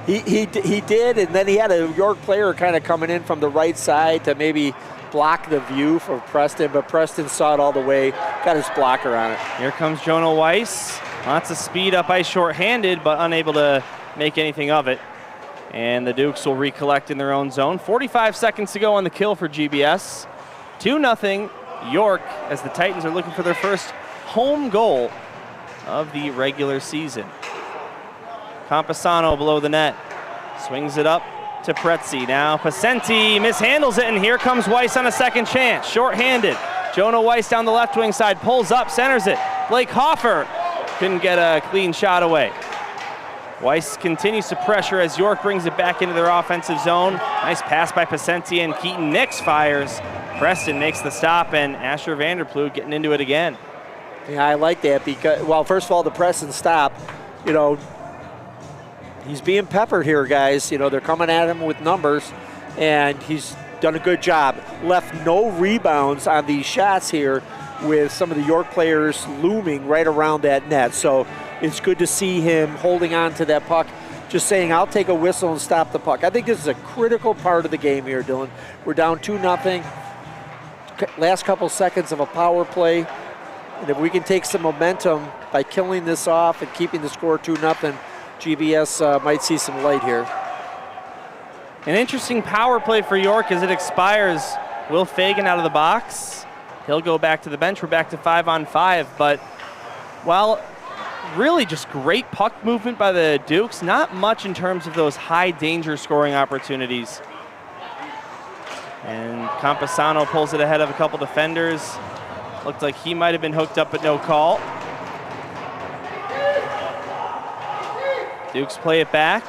He did, and then he had a York player kind of coming in from the right side to maybe block the view for Preston, but Preston saw it all the way, got his blocker on it. Here comes Jonah Weiss. Lots of speed up ice short-handed, but unable to make anything of it. And the Dukes will recollect in their own zone. 45 seconds to go on the kill for GBS. 2-0 York as the Titans are looking for their first home goal of the regular season. Campesano below the net. Swings it up to Pretzi. Now Pacenti mishandles it, and here comes Weiss on a second chance. Short-handed. Jonah Weiss down the left wing side, pulls up, centers it. Blake Hoffer couldn't get a clean shot away. Weiss continues to pressure as York brings it back into their offensive zone. Nice pass by Pacenti, and Keaton Nix fires. Preston makes the stop, and Asher Vanderploeg getting into it again. Yeah, I like that because, well, first of all, the press and stop, you know, he's being peppered here, guys. You know, they're coming at him with numbers, and he's done a good job. Left no rebounds on these shots here with some of the York players looming right around that net. So it's good to see him holding on to that puck, just saying, I'll take a whistle and stop the puck. I think this is a critical part of the game here, Dylan. We're down 2-0. Last couple seconds of a power play. And if we can take some momentum by killing this off and keeping the score 2-0, GBS might see some light here. An interesting power play for York as it expires. Will Fagan out of the box. He'll go back to the bench. We're back to 5-on-5. But while really just great puck movement by the Dukes, not much in terms of those high danger scoring opportunities. And Campesano pulls it ahead of a couple defenders. Looked like he might have been hooked up, but no call. Dukes play it back.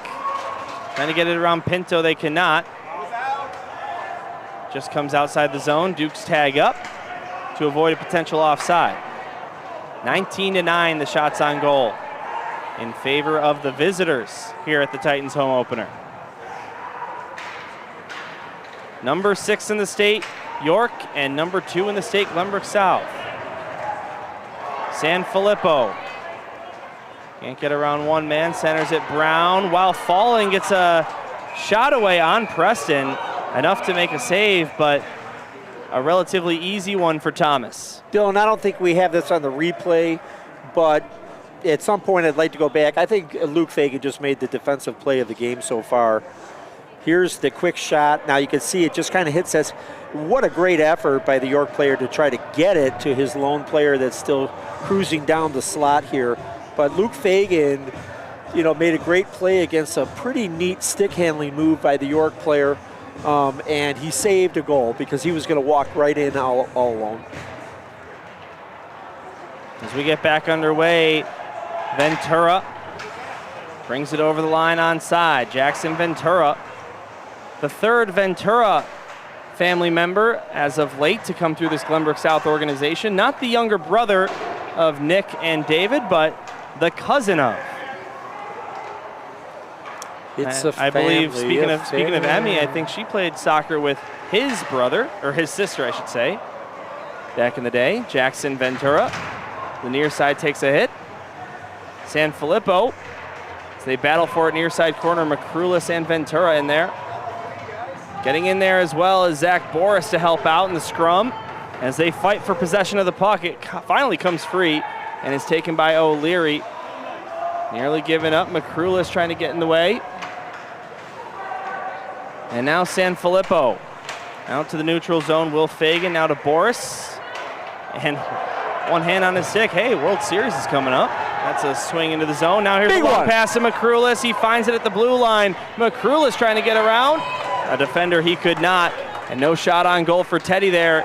Trying to get it around Pinto, they cannot. Just comes outside the zone. Dukes tag up to avoid a potential offside. 19-9, the shots on goal in favor of the visitors here at the Titans home opener. Number 6 in the state, York, and number 2 in the state, Glenbrook South. Sanfilippo can't get around one man, centers it. Brown, while falling, gets a shot away on Preston, enough to make a save, but a relatively easy one for Thomas. Dylan, I don't think we have this on the replay, but at some point I'd like to go back. I think Luke Fagan just made the defensive play of the game so far. Here's the quick shot. Now you can see it just kind of hits us. What a great effort by the York player to try to get it to his lone player that's still cruising down the slot here. But Luke Fagan, you know, made a great play against a pretty neat stick handling move by the York player. And he saved a goal because he was going to walk right in all alone. As we get back underway, Ventura brings it over the line onside. Jackson Ventura, the third Ventura family member as of late to come through this Glenbrook South organization. Not the younger brother of Nick and David, but the cousin of. It's a I believe, speaking of family. Emmy, I think she played soccer with his brother, or his sister, I should say, back in the day. Jackson Ventura. The near side takes a hit. Sanfilippo, as they battle for it near side corner, Macrulis and Ventura in there. Getting in there as well as Zach Boris to help out in the scrum. As they fight for possession of the puck, it finally comes free and is taken by O'Leary. Nearly given up. Macrulis trying to get in the way. And now Sanfilippo out to the neutral zone. Will Fagan now to Boris. And one hand on his stick. Hey, World Series is coming up. That's a swing into the zone. Now here's a long pass to Macrulis. He finds it at the blue line. Macrulis trying to get around. A defender he could not. And no shot on goal for Teddy there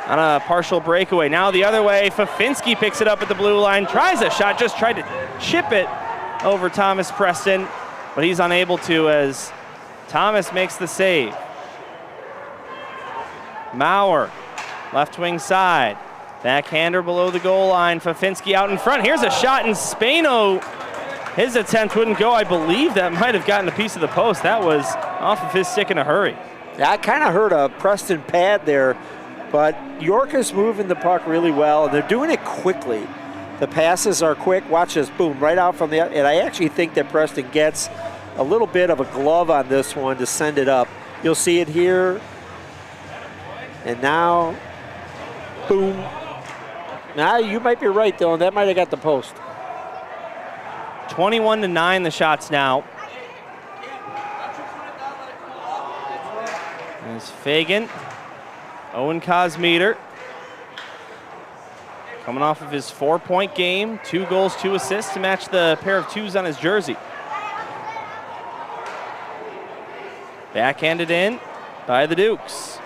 on a partial breakaway. Now the other way. Fafinski picks it up at the blue line. Tries a shot. Just tried to chip it over Thomas Preston. But he's unable to as Thomas makes the save. Maurer, left wing side. Backhander below the goal line. Fafinski out in front. Here's a shot, and Spano, his attempt wouldn't go. I believe that might have gotten a piece of the post. That was off of his stick in a hurry. Yeah, I kind of heard a Preston pad there, but York is moving the puck really well, and they're doing it quickly. The passes are quick. Watch this, boom, right out from the, and I actually think that Preston gets a little bit of a glove on this one to send it up. You'll see it here. And now, boom. Now you might be right, Dylan. That might have got the post. 21-9 the shots now. There's Fagan. Owen Cosmeter, coming off of his 4-point game, 2 goals, 2 assists to match the pair of 2s on his jersey. Backhanded in by the Dukes.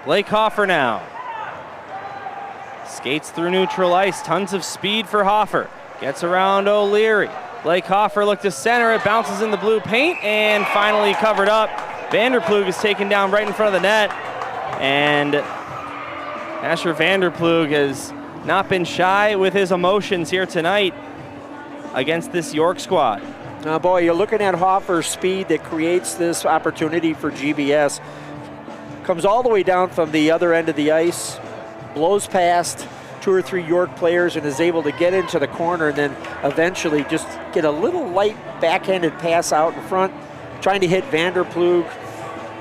Blake Hoffer now. Skates through neutral ice, tons of speed for Hoffer. Gets around O'Leary. Blake Hoffer looked to center, it bounces in the blue paint and finally covered up. Vanderplug is taken down right in front of the net. And Asher Vanderplug has not been shy with his emotions here tonight against this York squad. Boy, you're looking at Hoffer's speed that creates this opportunity for GBS. Comes all the way down from the other end of the ice, blows past 2 or 3 York players and is able to get into the corner and then eventually just get a little light backhanded pass out in front, trying to hit Vanderplug.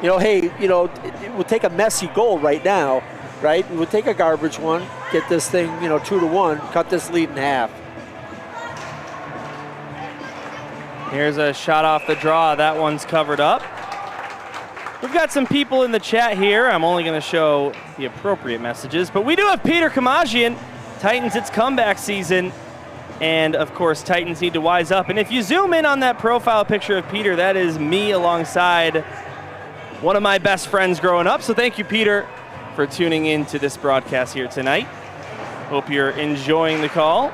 We'll take a messy goal right now, right? We'll take a garbage one, get this thing, 2-1, cut this lead in half. Here's a shot off the draw. That one's covered up. We've got some people in the chat here. I'm only going to show the appropriate messages, but we do have Peter Kamajian. Titans, it's comeback season. And of course, Titans need to wise up. And if you zoom in on that profile picture of Peter, that is me alongside one of my best friends growing up. So thank you, Peter, for tuning in to this broadcast here tonight. Hope you're enjoying the call.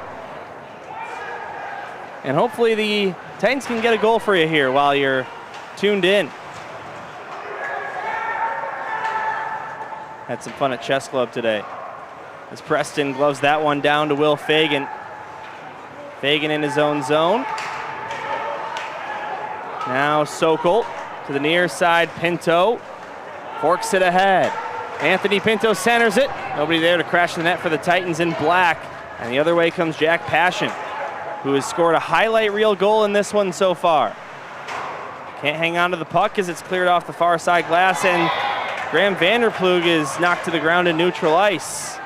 And hopefully the Titans can get a goal for you here while you're tuned in. Had some fun at Chess Club today. As Preston gloves that one down to Will Fagan. Fagan in his own zone. Now Sokol to the near side. Pinto forks it ahead. Anthony Pinto centers it. Nobody there to crash the net for the Titans in black. And the other way comes Jack Passion, who has scored a highlight reel goal in this one so far. Can't hang on to the puck as it's cleared off the far side glass, and Graham Vanderplug is knocked to the ground in neutral ice.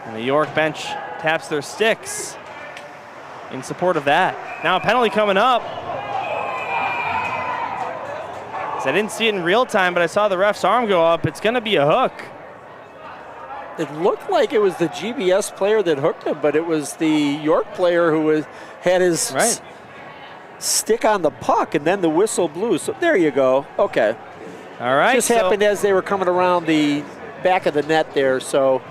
And the York bench taps their sticks in support of that. Now a penalty coming up. I didn't see it in real time, but I saw the ref's arm go up. It's going to be a hook. It looked like it was the GBS player that hooked him, but it was the York player who had his stick on the puck, and then the whistle blew. So there you go. Okay. All right. Just happened as they were coming around the back of the net there. So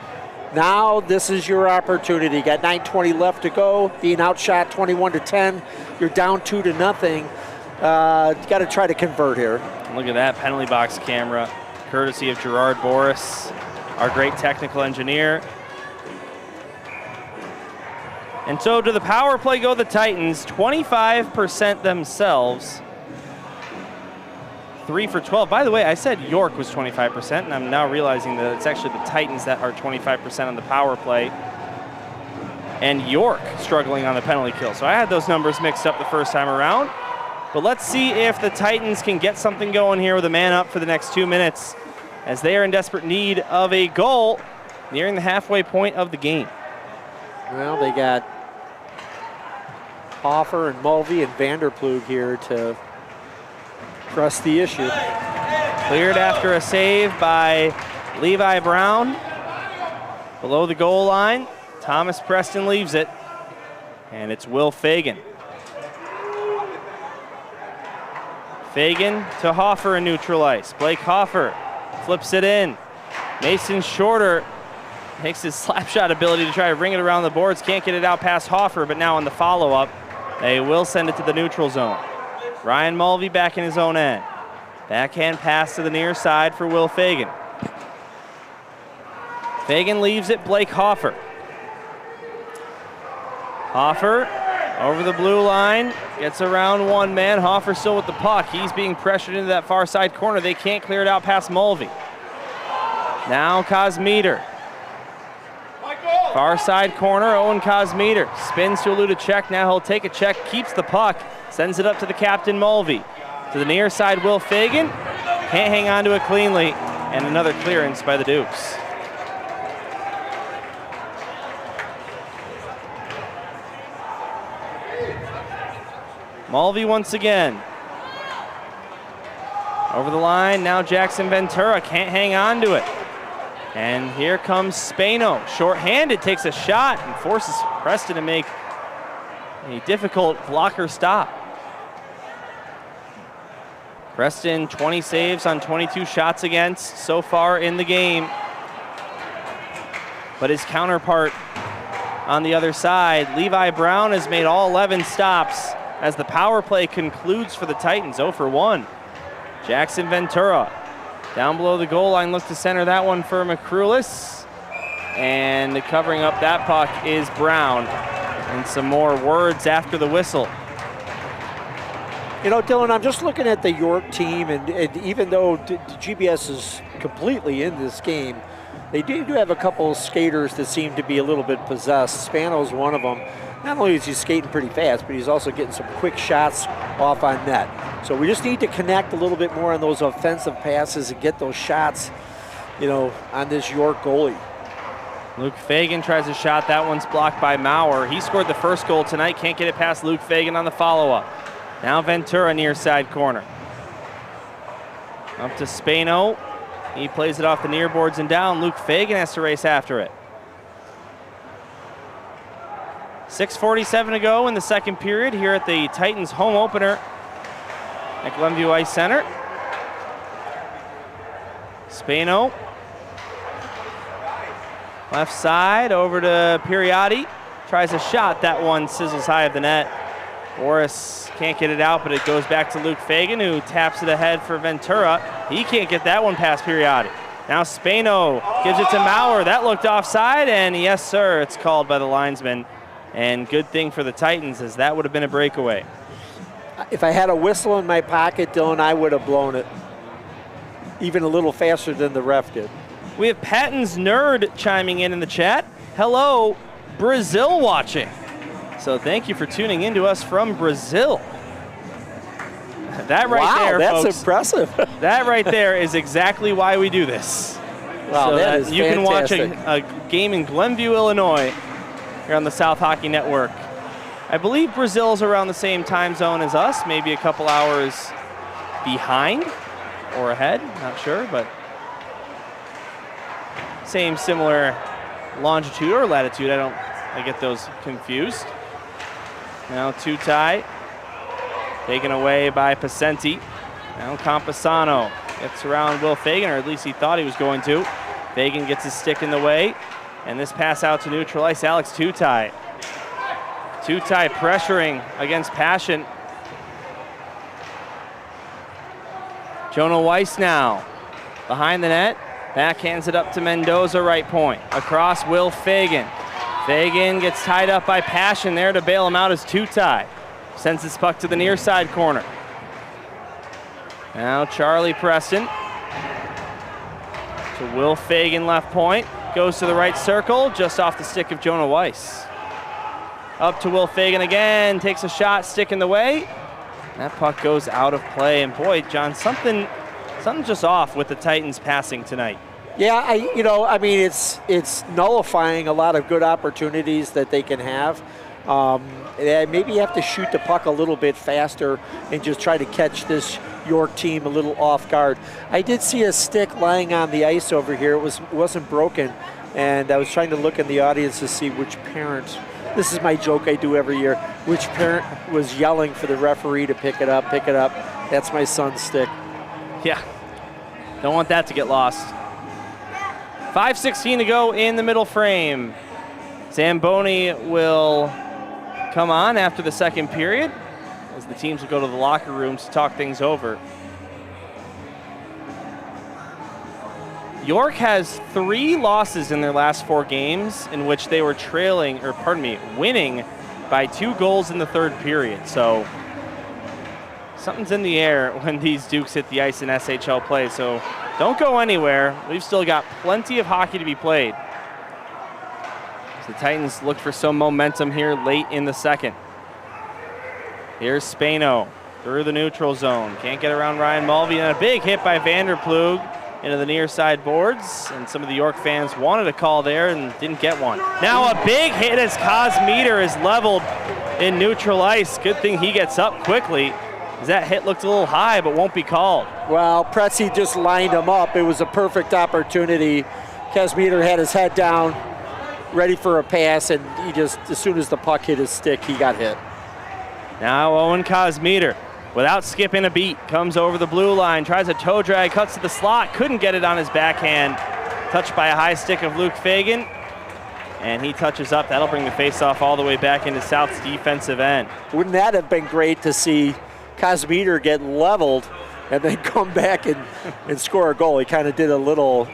now this is your opportunity. You got 9:20 left to go. Being outshot 21-10. You're down 2-0. You got to try to convert here. Look at that penalty box camera, courtesy of Gerard Boris, our great technical engineer. And so to the power play go the Titans, 25% themselves. 3 for 12. By the way, I said York was 25%, and I'm now realizing that it's actually the Titans that are 25% on the power play. And York struggling on the penalty kill. So I had those numbers mixed up the first time around. But let's see if the Titans can get something going here with a man up for the next 2 minutes, as they are in desperate need of a goal nearing the halfway point of the game. Well, they got Hoffer and Mulvey and Vanderplug here to press the issue. Cleared after a save by Levi Brown. Below the goal line, Thomas Preston leaves it, and it's Will Fagan. Fagan to Hoffer in neutral ice. Blake Hoffer flips it in. Mason Shorter takes his slap shot ability to try to ring it around the boards. Can't get it out past Hoffer, but now on the follow-up, they will send it to the neutral zone. Ryan Mulvey back in his own end. Backhand pass to the near side for Will Fagan. Fagan leaves it, Blake Hoffer. Hoffer over the blue line, gets around one man. Hoffer still with the puck. He's being pressured into that far side corner. They can't clear it out past Mulvey. Now Cosmeter. Far side corner, Owen Cosmeter. Spins to elude a check. Now he'll take a check, keeps the puck, sends it up to the captain Mulvey. To the near side, Will Fagan. Can't hang on to it cleanly. And another clearance by the Dukes. Mulvey once again. Over the line, now Jackson Ventura can't hang on to it. And here comes Spano, short-handed, takes a shot and forces Preston to make a difficult blocker stop. Preston, 20 saves on 22 shots against so far in the game. But his counterpart on the other side, Levi Brown, has made all 11 stops as the power play concludes for the Titans, 0 for 1. Jackson Ventura down below the goal line, look to center that one for McCrulis. And covering up that puck is Brown. And some more words after the whistle. You know, Dylan, I'm just looking at the York team, and even though GBS is completely in this game, they do have a couple of skaters that seem to be a little bit possessed. Spano's one of them. Not only is he skating pretty fast, but he's also getting some quick shots off on net. So we just need to connect a little bit more on those offensive passes and get those shots, you know, on this York goalie. Luke Fagan tries a shot. That one's blocked by Maurer. He scored the first goal tonight. Can't get it past Luke Fagan on the follow-up. Now Ventura near side corner. Up to Spano. He plays it off the near boards and down. Luke Fagan has to race after it. 6:47 to go in the second period here at the Titans home opener at Glenview Ice Center. Spano. Left side over to Periotti. Tries a shot. That one sizzles high of the net. Morris can't get it out, but it goes back to Luke Fagan, who taps it ahead for Ventura. He can't get that one past Periotti. Now Spano gives it to Maurer. That looked offside, and yes, sir, it's called by the linesman. And good thing for the Titans, as that would have been a breakaway. If I had a whistle in my pocket, Dylan, I would have blown it even a little faster than the ref did. We have Patton's Nerd chiming in the chat. Hello, Brazil watching. So thank you for tuning in to us from Brazil. That right there, that's folks, impressive. that right there is exactly why we do this. Wow, so that is you fantastic. can watch a game in Glenview, Illinois, here on the South Hockey Network. I believe Brazil's around the same time zone as us, maybe a couple hours behind or ahead, not sure, but same similar longitude or latitude. I get those confused. Now Tutai taken away by Pacenti. Now Campasano gets around Will Fagan, or at least he thought he was going to. Fagan gets his stick in the way, and this pass out to neutral ice, Alex Tutai. Tutai pressuring against Passion. Jonah Weiss now behind the net. Backhands it up to Mendoza, right point. Across Will Fagan. Fagan gets tied up by Passion there to bail him out as Tutai. Sends this puck to the near side corner. Now Charlie Preston to Will Fagan, left point. Goes to the right circle, just off the stick of Jonah Weiss. Up to Will Fagan again, takes a shot, stick in the way. That puck goes out of play, and boy, John, something just off with the Titans passing tonight. Yeah, I mean, it's nullifying a lot of good opportunities that they can have. Maybe you have to shoot the puck a little bit faster and just try to catch this York team a little off guard. I did see a stick lying on the ice over here. It wasn't broken, and I was trying to look in the audience to see which parent. This is my joke I do every year. Which parent was yelling for the referee to pick it up, pick it up. That's my son's stick. Yeah, don't want that to get lost. 5:16 to go in the middle frame. Zamboni will come on after the second period as the teams will go to the locker rooms to talk things over. York has 3 losses in their last 4 games in which they were winning by 2 goals in the third period. So something's in the air when these Dukes hit the ice in SHL play. So don't go anywhere. We've still got plenty of hockey to be played. So the Titans look for some momentum here late in the second. Here's Spano through the neutral zone. Can't get around Ryan Mulvey, and a big hit by Vanderplug into the near side boards, and some of the York fans wanted a call there and didn't get one. Now a big hit as Cosmeter is leveled in neutral ice. Good thing he gets up quickly. That hit looked a little high, but won't be called. Well, Pretzi just lined him up. It was a perfect opportunity. Kazmieter had his head down, ready for a pass, and he just, as soon as the puck hit his stick, he got hit. Now Owen Kazmieter, without skipping a beat, comes over the blue line, tries a toe drag, cuts to the slot, couldn't get it on his backhand. Touched by a high stick of Luke Fagan, and he touches up. That'll bring the faceoff all the way back into South's defensive end. Wouldn't that have been great to see Kazmieter get leveled and then come back and score a goal? He kind of did a little,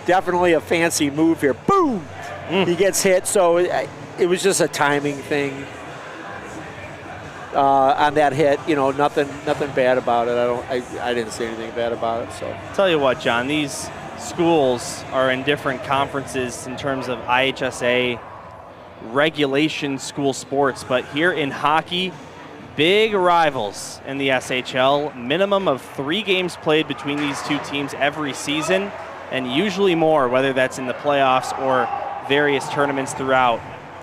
definitely a fancy move here. Boom! He gets hit, so it was just a timing thing on that hit. You know, nothing bad about it. I didn't say anything bad about it. So Tell you what, John, these schools are in different conferences in terms of IHSA regulation school sports, but here in hockey, big rivals in the SHL, minimum of 3 games played between these two teams every season, and usually more, whether that's in the playoffs or various tournaments throughout.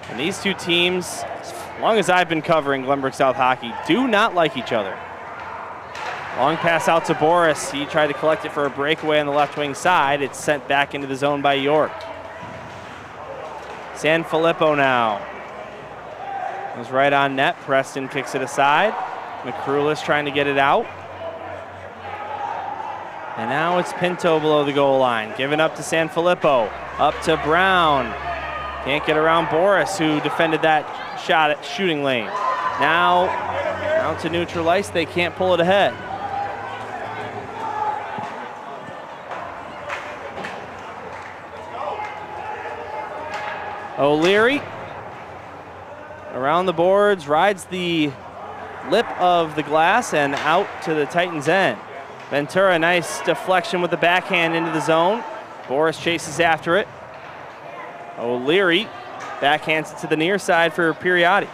And these two teams, as long as I've been covering Glenbrook South hockey, do not like each other. Long pass out to Boris. He tried to collect it for a breakaway on the left wing side. It's sent back into the zone by York. Sanfilippo now. It was right on net. Preston kicks it aside. McCrulis trying to get it out. And now it's Pinto below the goal line. Given up to Sanfilippo. Up to Brown. Can't get around Boris, who defended that shot at shooting lane. Now out to neutral ice. They can't pull it ahead. O'Leary around the boards, rides the lip of the glass and out to the Titans' end. Ventura, nice deflection with the backhand into the zone. Boris chases after it. O'Leary backhands it to the near side for Periotti.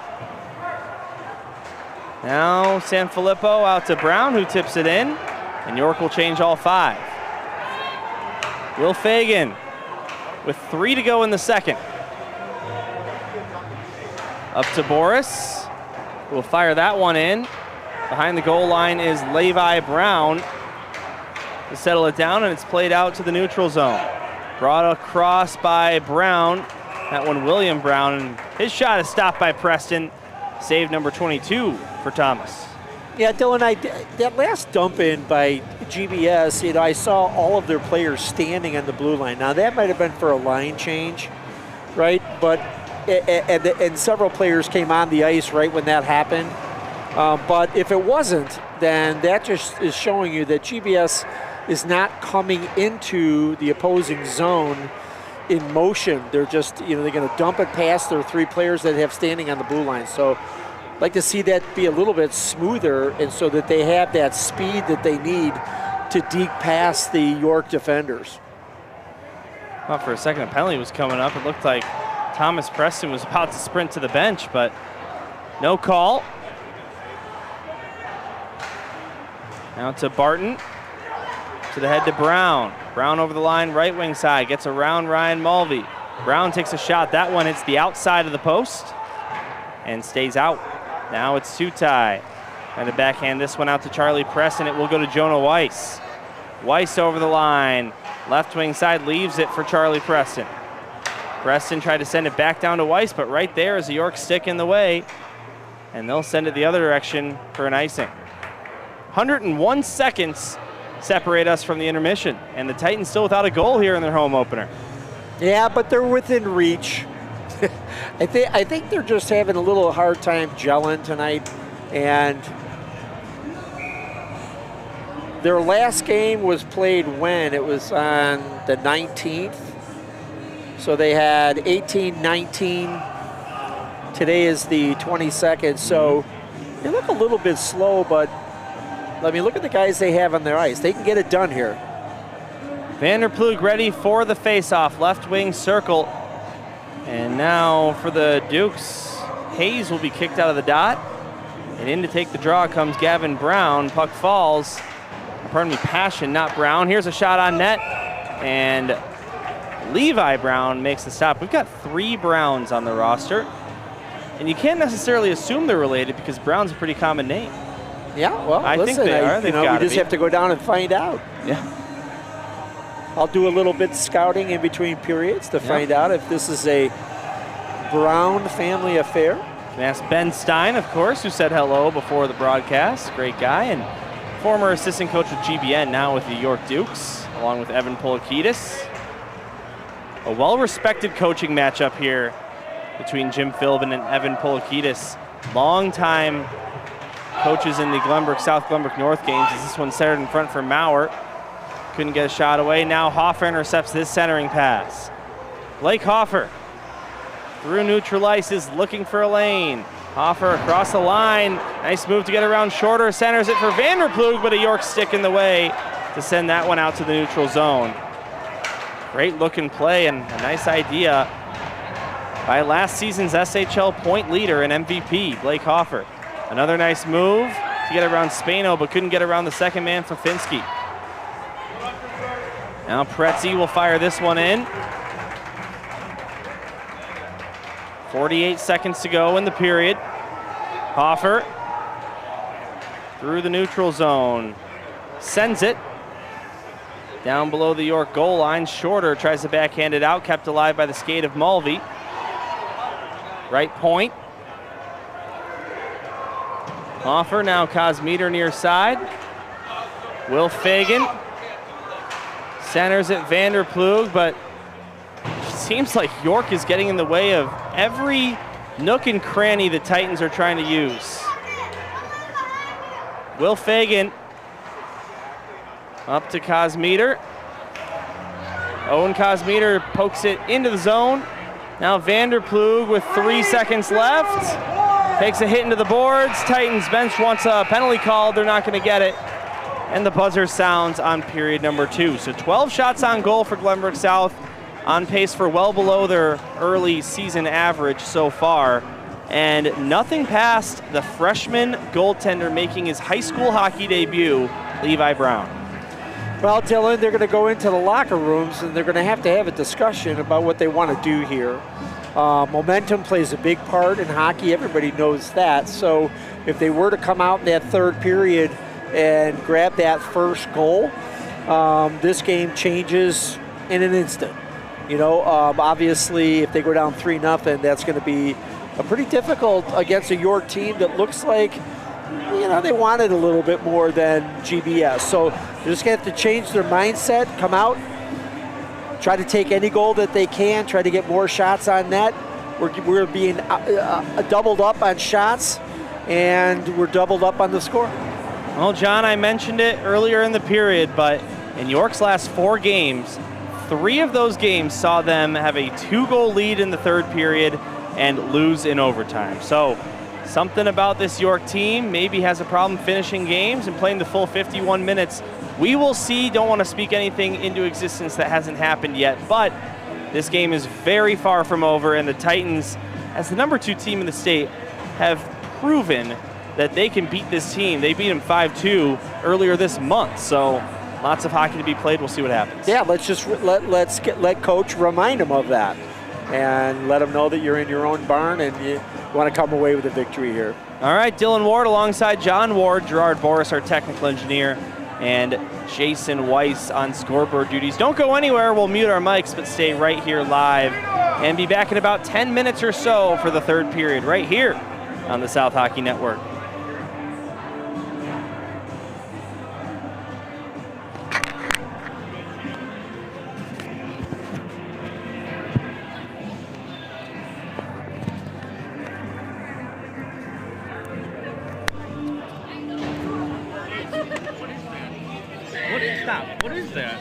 Now Sanfilippo out to Brown, who tips it in, and York will change all 5. Will Fagan with 3 to go in the second. Up to Boris, who will fire that one in. Behind the goal line is Levi Brown to settle it down, and it's played out to the neutral zone. Brought across by Brown. That one, William Brown, and his shot is stopped by Preston. Save number 22 for Thomas. yeah, Dylan, that last dump in by GBS, you know, I saw all of their players standing on the blue line. Now that might have been for a line change, right? But and several players came on the ice right when that happened. But if it wasn't, then that just is showing you that GBS is not coming into the opposing zone in motion. They're just, you know, they're going to dump it past their 3 players that have standing on the blue line. So I'd like to see that be a little bit smoother, and so that they have that speed that they need to deke past the York defenders. Well, for a second, a penalty was coming up. It looked like Thomas Preston was about to sprint to the bench, but no call. Now to Barton. To the head to Brown. Brown over the line, right wing side, gets around Ryan Mulvey. Brown takes a shot. That one hits the outside of the post and stays out. Now it's Sutai. And the backhand this one out to Charlie Preston. It will go to Jonah Weiss. Weiss over the line. Left wing side leaves it for Charlie Preston. Preston tried to send it back down to Weiss, but right there is a York stick in the way, and they'll send it the other direction for an icing. 101 seconds separate us from the intermission, and the Titans still without a goal here in their home opener. Yeah, but they're within reach. I think they're just having a little hard time gelling tonight, and their last game was played when? It was on the 19th. So they had 18-19. Today is the 22nd. So they look a little bit slow, but I mean, look at the guys they have on their ice. They can get it done here. Vanderplug ready for the faceoff. Left wing circle. And now for the Dukes, Hayes will be kicked out of the dot. And in to take the draw comes Gavin Brown. Puck falls. Pardon me, Passion, not Brown. Here's a shot on net. And Levi Brown makes the stop. We've got 3 Browns on the roster. And you can't necessarily assume they're related because Brown's a pretty common name. Yeah, well, I listen, think they are. They've we gotta just be. have to go down and find out. Yeah. I'll do a little bit scouting in between periods to find out if this is a Brown family affair. Can ask Ben Stein, of course, who said hello before the broadcast. Great guy, and former assistant coach with GBN, now with the York Dukes, along with Evan Polakidis. A well-respected coaching matchup here between Jim Philbin and Evan Polakidis. Long-time coaches in the Glenbrook South, Glenbrook North games, as this one centered in front for Maurer. Couldn't get a shot away. Now Hoffer intercepts this centering pass. Blake Hoffer through neutral ice is looking for a lane. Hoffer across the line. Nice move to get around Shorter. Centers it for Vanderplug, but a York stick in the way to send that one out to the neutral zone. Great looking play and a nice idea by last season's SHL point leader and MVP, Blake Hoffer. Another nice move to get around Spano, but couldn't get around the second man for Finsky. Now Pretzi will fire this one in. 48 seconds to go in the period. Hoffer through the neutral zone. Sends it down below the York goal line. Shorter tries to backhand it out, kept alive by the skate of Mulvey. Right point. Hoffer, now Cosmeter near side. Will Fagan centers at Vanderplug, but it seems like York is getting in the way of every nook and cranny the Titans are trying to use. Will Fagan up to Cosmeter. Owen Cosmeter pokes it into the zone. Now Vanderplug with 3 seconds left. Takes a hit into the boards. Titans bench wants a penalty called. They're not going to get it. And the buzzer sounds on period number 2. So 12 shots on goal for Glenbrook South, on pace for well below their early season average so far. And nothing past the freshman goaltender making his high school hockey debut, Levi Brown. Well, Dylan, they're going to go into the locker rooms and they're going to have a discussion about what they want to do here. Momentum plays a big part in hockey. Everybody knows that. So if they were to come out in that third period and grab that first goal, this game changes in an instant. You know, obviously, if they go down 3-0, that's going to be a pretty difficult against a York team that looks like, you know, they wanted a little bit more than GBS. So they're just going to have to change their mindset, come out, try to take any goal that they can, try to get more shots on net. We're being doubled up on shots, and we're doubled up on the score. Well, John, I mentioned it earlier in the period, but in York's last 4 games, 3 of those games saw them have a 2-goal lead in the third period and lose in overtime. So something about this York team maybe has a problem finishing games and playing the full 51 minutes. We will see. Don't want to speak anything into existence that hasn't happened yet, but this game is very far from over, and the Titans, as the number 2 team in the state, have proven that they can beat this team. They beat them 5-2 earlier this month, so lots of hockey to be played. We'll see what happens. Yeah, let's just let Coach remind them of that, and let them know that you're in your own barn and you want to come away with a victory here. All right, Dylan Ward alongside John Ward, Gerard Boris, our technical engineer, and Jason Weiss on scoreboard duties. Don't go anywhere. We'll mute our mics, but stay right here live and be back in about 10 minutes or so for the third period right here on the South Hockey Network. What is that?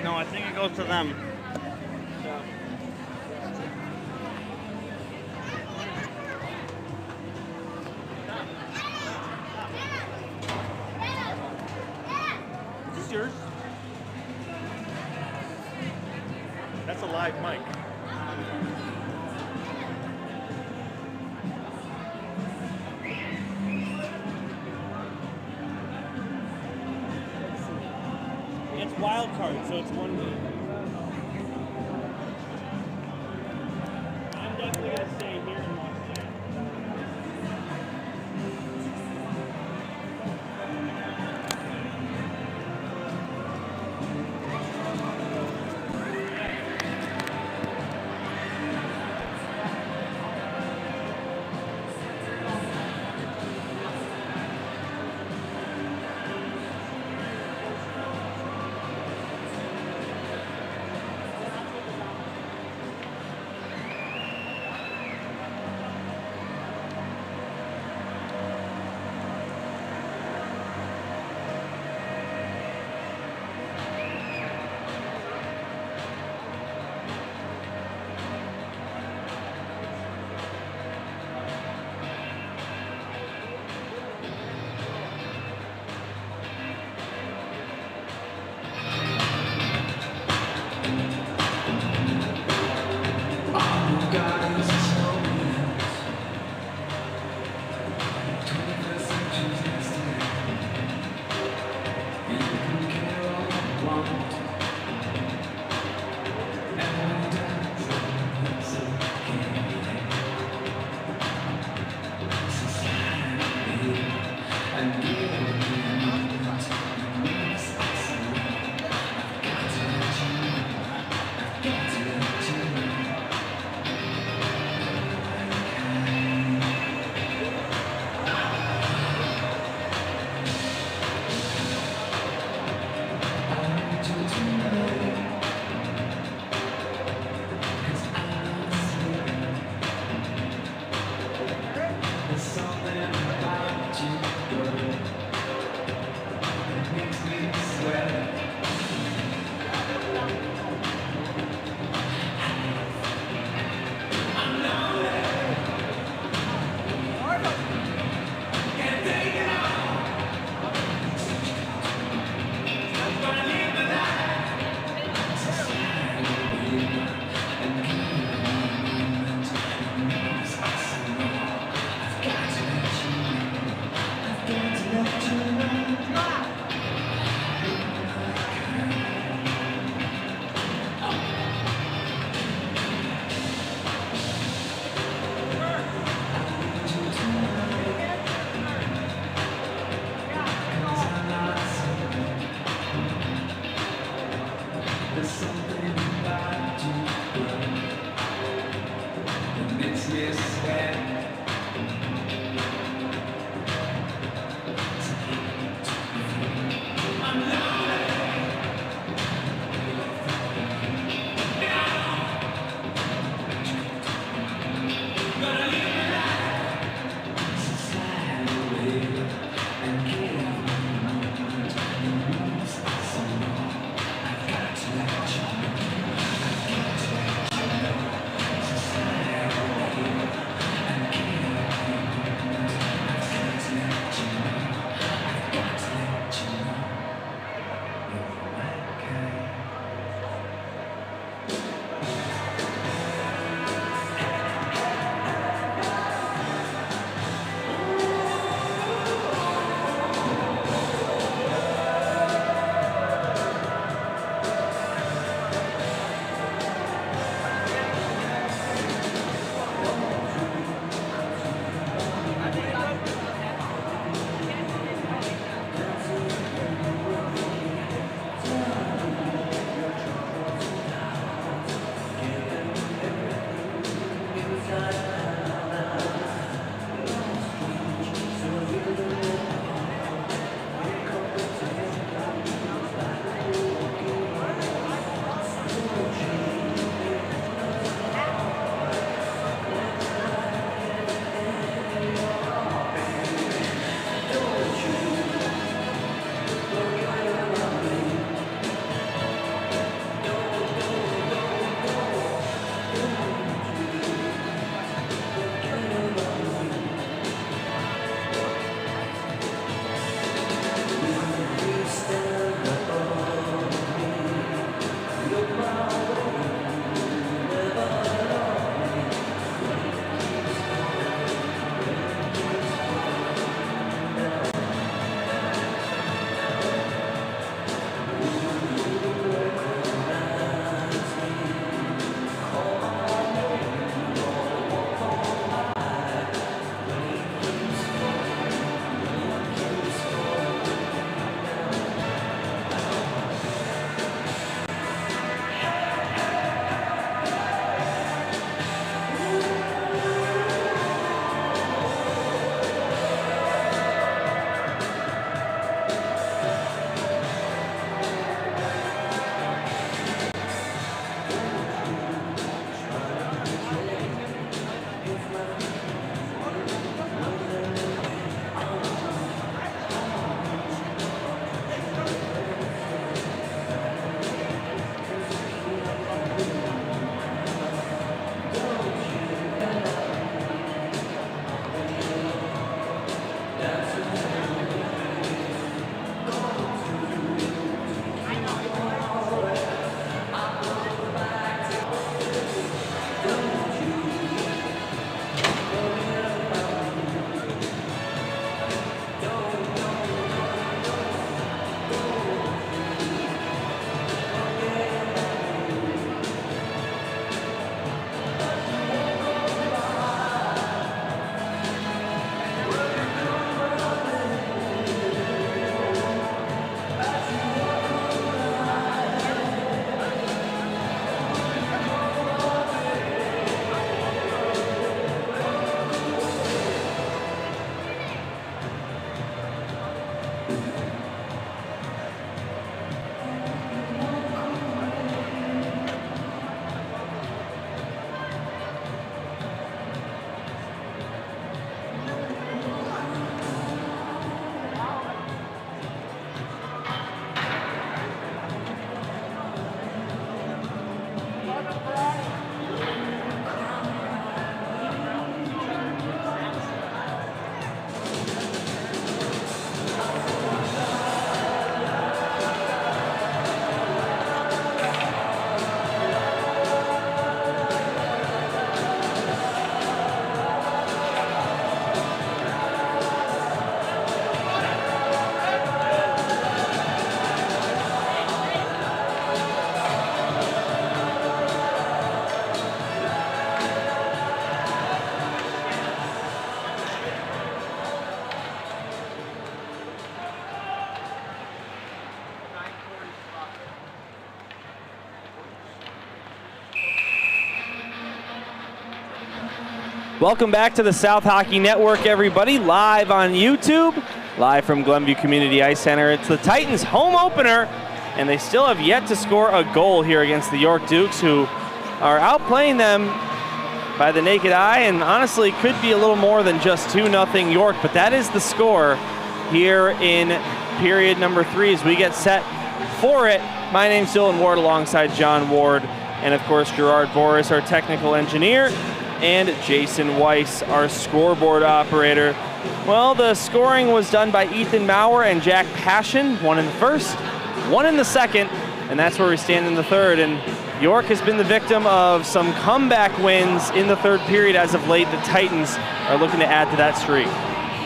No, I think it goes to them. Is this yours? That's a live mic. It's wild cards. So it's 1 game. I'm definitely going to stay here and watch that. Welcome back to the South Hockey Network, everybody, live on YouTube, live from Glenview Community Ice Center. It's the Titans' home opener, and they still have yet to score a goal here against the York Dukes, who are outplaying them by the naked eye, and honestly could be a little more than just 2-0 York, but that is the score here in period number 3 as we get set for it. My name's Dylan Ward alongside John Ward, and of course Gerard Boris, our technical engineer, and Jason Weiss, our scoreboard operator. Well, the scoring was done by Ethan Maurer and Jack Passion, one in the first, one in the second, and that's where we stand in the third. And York has been the victim of some comeback wins in the third period as of late. The Titans are looking to add to that streak.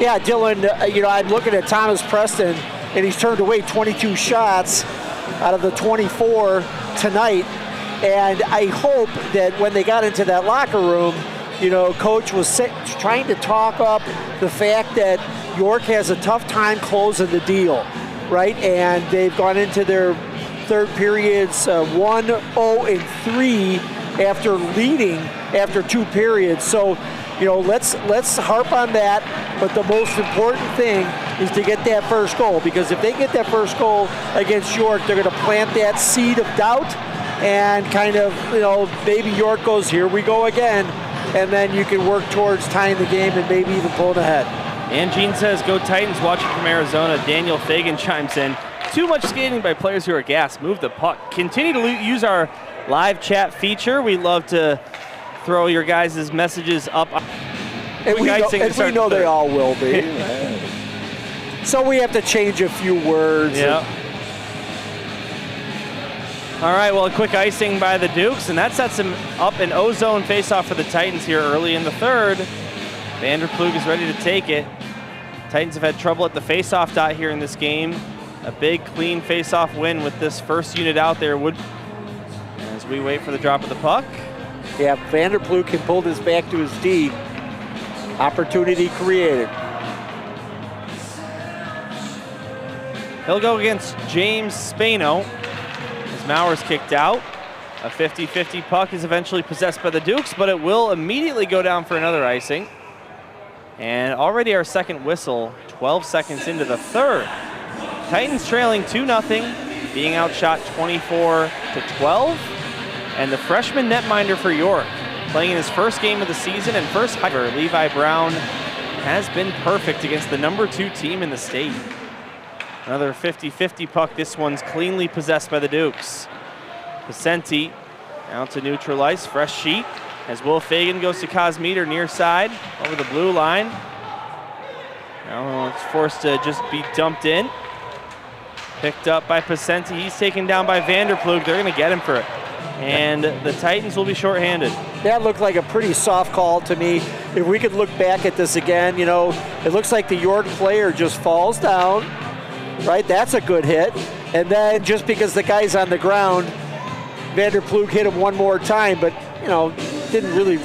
Yeah, Dylan, I'm looking at Thomas Preston, and he's turned away 22 shots out of the 24 tonight. And I hope that when they got into that locker room, Coach was trying to talk up the fact that York has a tough time closing the deal, right? And they've gone into their third periods 1-0-3 after leading after 2 periods. So, let's harp on that. But the most important thing is to get that first goal, because if they get that first goal against York, they're going to plant that seed of doubt. And kind of, maybe York goes, here we go again. And then you can work towards tying the game and maybe even pulling ahead. And Gene says, go Titans, watching from Arizona. Daniel Fagan chimes in. Too much skating by players who are gassed. Move the puck. Continue to use our live chat feature. We love to throw your guys' messages up. And we know they all will be. So we have to change a few words. Yeah. All right, well, a quick icing by the Dukes, and that sets him up an O-zone faceoff for the Titans here early in the third. Vanderplug is ready to take it. Titans have had trouble at the faceoff dot here in this game. A big, clean faceoff win with this first unit out there. As we wait for the drop of the puck. Yeah, Vanderplug can pull this back to his D. Opportunity created. He'll go against James Spano. Mauer's kicked out. A 50-50 puck is eventually possessed by the Dukes, but it will immediately go down for another icing. And already our second whistle, 12 seconds into the third. Titans trailing 2-0, being outshot 24-12. And the freshman netminder for York, playing in his first game of the season and first hiver, Levi Brown, has been perfect against the number 2 team in the state. Another 50-50 puck. This one's cleanly possessed by the Dukes. Vicente out to neutralize. Fresh sheet as Will Fagan goes to Cosmeter near side over the blue line. Now it's forced to just be dumped in. Picked up by Vicente. He's taken down by Vanderplug. They're going to get him for it. And the Titans will be shorthanded. That looked like a pretty soft call to me. If we could look back at this again, it looks like the York player just falls down. Right, that's a good hit. And then just because the guy's on the ground, Vanderplug hit him one more time, but, didn't really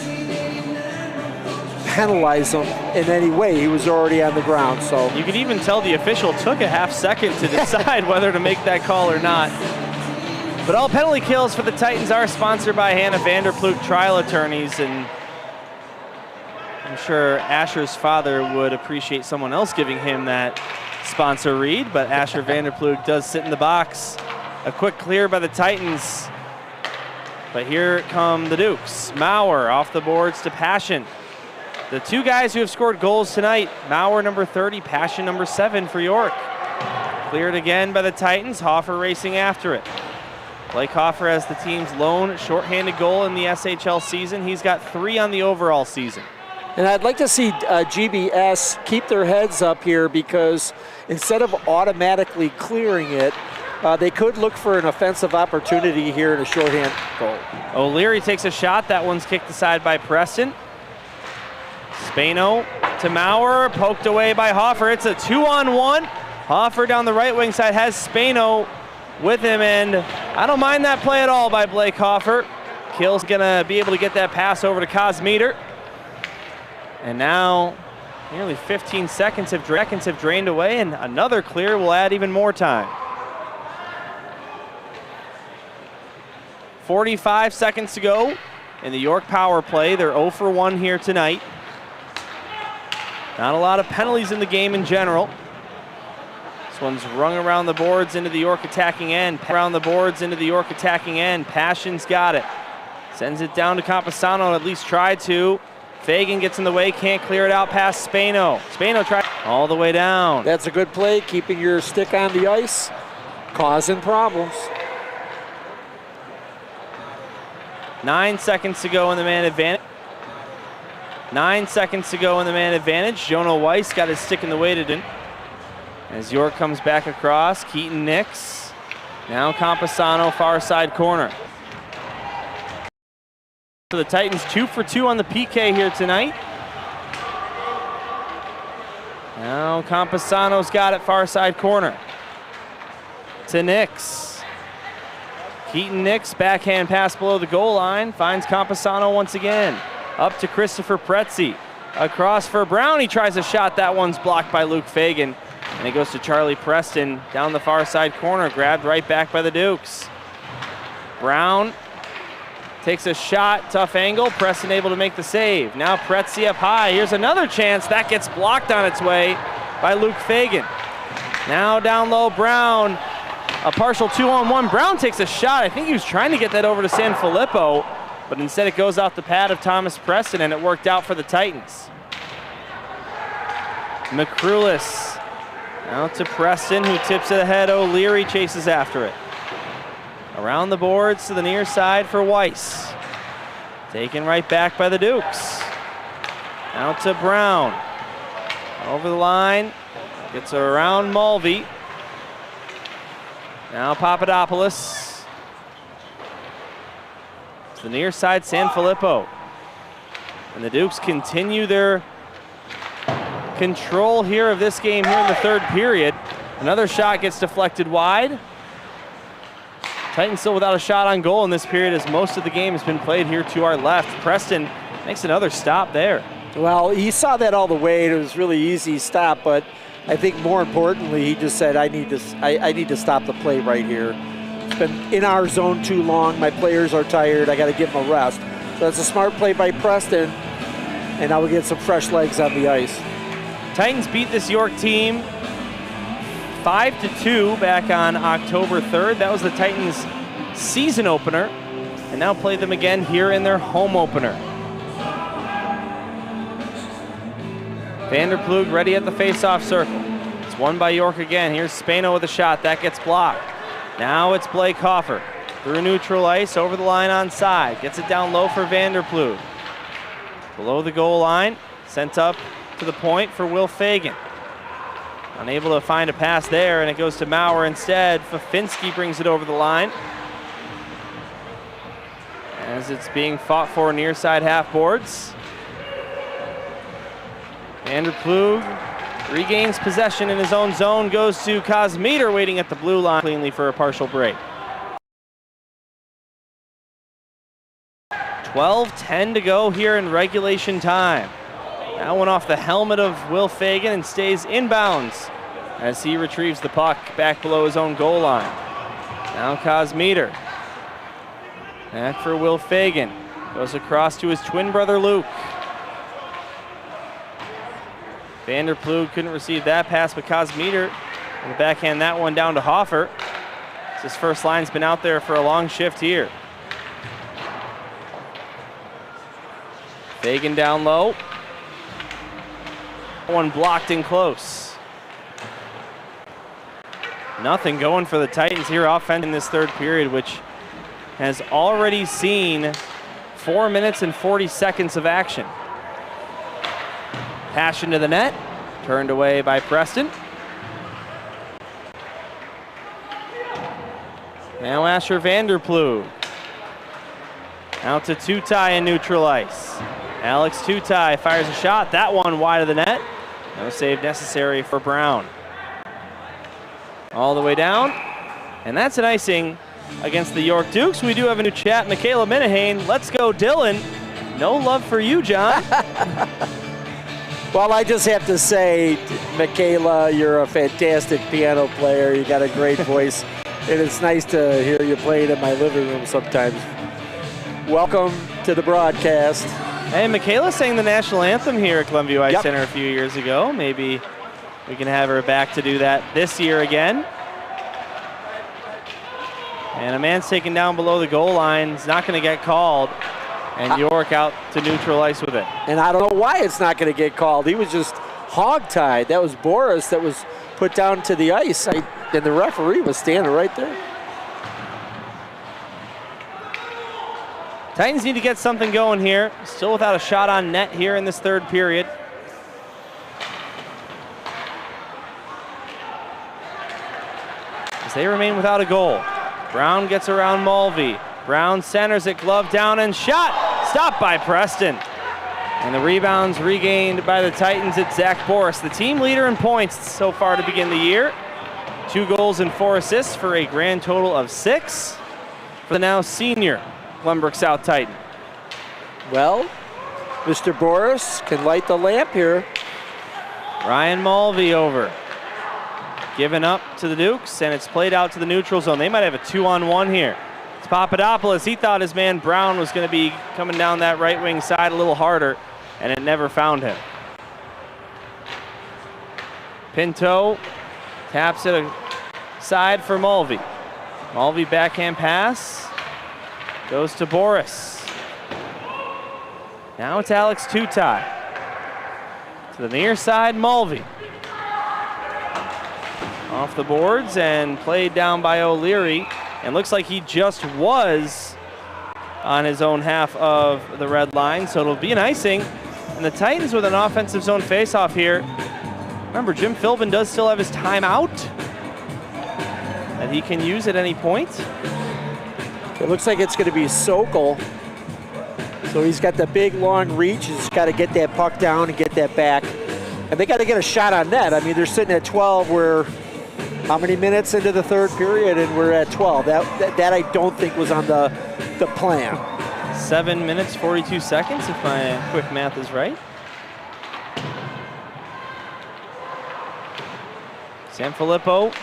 penalize him in any way. He was already on the ground, so. You could even tell the official took a half second to decide whether to make that call or not. But all penalty kills for the Titans are sponsored by Hannah Vanderplug Trial Attorneys, and I'm sure Asher's father would appreciate someone else giving him that sponsor read, but Asher Vanderplug does sit in the box. A quick clear by the Titans, but here come the Dukes. Maurer off the boards to Passion. The 2 guys who have scored goals tonight, Maurer number 30, Passion number 7 for York. Cleared again by the Titans, Hoffer racing after it. Blake Hoffer has the team's lone shorthanded goal in the SHL season. He's got 3 on the overall season. And I'd like to see GBS keep their heads up here, because instead of automatically clearing it, they could look for an offensive opportunity here in a shorthand goal. O'Leary takes a shot. That one's kicked aside by Preston. Spano to Maurer, poked away by Hoffer. It's a 2-on-1. Hoffer down the right wing side has Spano with him, and I don't mind that play at all by Blake Hoffer. Kill's gonna be able to get that pass over to Cosmeter. And now nearly 15 seconds have drained away, and another clear will add even more time. 45 seconds to go in the York power play. They're 0 for 1 here tonight. Not a lot of penalties in the game in general. This one's rung around the boards into the York attacking end. Around the boards into the York attacking end. Passion's got it. Sends it down to Camposano, at least tried to. Fagan gets in the way, can't clear it out past Spano. Spano tried all the way down. That's a good play, keeping your stick on the ice, causing problems. 9 seconds to go in the man advantage. 9 seconds to go in the man advantage. Jonah Weiss got his stick in the way to do. As York comes back across, Keaton Nix. Now Camposano, far side corner. So the Titans 2 for 2 on the PK here tonight. Now Camposano's got it, far side corner. To Nix. Keaton Nix, backhand pass below the goal line, finds Camposano once again. Up to Christopher Pretzi. Across for Brown, he tries a shot, that one's blocked by Luke Fagan. And it goes to Charlie Preston down the far side corner, grabbed right back by the Dukes. Brown takes a shot, tough angle, Preston able to make the save. Now Pretzi up high, here's another chance, that gets blocked on its way by Luke Fagan. Now down low, Brown, a partial 2-on-1. Brown takes a shot, I think he was trying to get that over to Sanfilippo, but instead it goes off the pad of Thomas Preston and it worked out for the Titans. McCrulis out to Preston, who tips it ahead. O'Leary chases after it. Around the boards to the near side for Weiss. Taken right back by the Dukes. Out to Brown. Over the line. Gets around Mulvey. Now Papadopoulos. To the near side, Sanfilippo. And the Dukes continue their control here of this game here in the third period. Another shot gets deflected wide. Titans still without a shot on goal in this period as most of the game has been played here to our left. Preston makes another stop there. Well, he saw that all the way. It was really easy stop, but I think more importantly, he just said, I need to stop the play right here. It's been in our zone too long. My players are tired. I got to give them a rest. So that's a smart play by Preston, and now we get some fresh legs on the ice. Titans beat this York team 5-2 back on October 3rd. That was the Titans' season opener, and now play them again here in their home opener. Vanderplug ready at the face-off circle. It's won by York again. Here's Spano with a shot. That gets blocked. Now it's Blake Hoffer. Through neutral ice, over the line on side. Gets it down low for Vanderplug. Below the goal line, sent up to the point for Will Fagan. Unable to find a pass there, and it goes to Maurer instead. Fafinski brings it over the line. As it's being fought for near side half boards. Vanderplug regains possession in his own zone, goes to Kosmeter waiting at the blue line cleanly for a partial break. 12:10 to go here in regulation time. That one off the helmet of Will Fagan and stays inbounds as he retrieves the puck back below his own goal line. Now Kosmeter. Back for Will Fagan. Goes across to his twin brother Luke. Vanderplug couldn't receive that pass, but Kosmeter will backhand that one down to Hoffer. His first line's been out there for a long shift here. Fagan down low. One blocked in close. Nothing going for the Titans here offense in this third period, which has already seen 4 minutes and 40 seconds of action. Passion to the net, turned away by Preston. Now Asher Vanderplug. Out to Tutai in neutral ice. Alex Tutai fires a shot, that one wide of the net. No save necessary for Brown. All the way down, and that's an icing against the York Dukes. We do have a new chat, Michaela Minahane. Let's go, Dylan. No love for you, John. Well, I just have to say, Michaela, you're a fantastic piano player. You got a great voice, and it's nice to hear you playing in my living room sometimes. Welcome to the broadcast. Hey, Michaela sang the national anthem here at Glenview Ice Yep. Center a few years ago. Maybe we can have her back to do that this year again. And a man's taken down below the goal line. He's not going to get called. And York out to neutral ice with it. And I don't know why it's not going to get called. He was just hog-tied. That was Boris that was put down to the ice. And the referee was standing right there. Titans need to get something going here. Still without a shot on net here in this third period. As they remain without a goal. Brown gets around Mulvey. Brown centers it, glove down and shot. Stopped by Preston. And the rebounds regained by the Titans. It's Zach Boris, the team leader in points so far to begin the year. 2 goals and 4 assists for a grand total of 6 for the now senior Glenbrook South Titan. Well, Mr. Boris can light the lamp here. Ryan Mulvey over. Given up to the Dukes, and it's played out to the neutral zone. They might have a 2-on-1 here. It's Papadopoulos. He thought his man Brown was going to be coming down that right wing side a little harder, and it never found him. Pinto taps it aside for Mulvey. Mulvey backhand pass. Goes to Boris. Now it's Alex Tutai. To the near side, Mulvey. Off the boards and played down by O'Leary. And looks like he just was on his own half of the red line, so it'll be an icing. And the Titans with an offensive zone faceoff here. Remember, Jim Philbin does still have his timeout that he can use at any point. It looks like it's going to be Sokol. So he's got the big, long reach. He's got to get that puck down and get that back. And they got to get a shot on net. I mean, they're sitting at 12. We're how many minutes into the third period, and we're at 12. That I don't think was on the plan. 7 minutes, 42 seconds, if my quick math is right. Sanfilippo.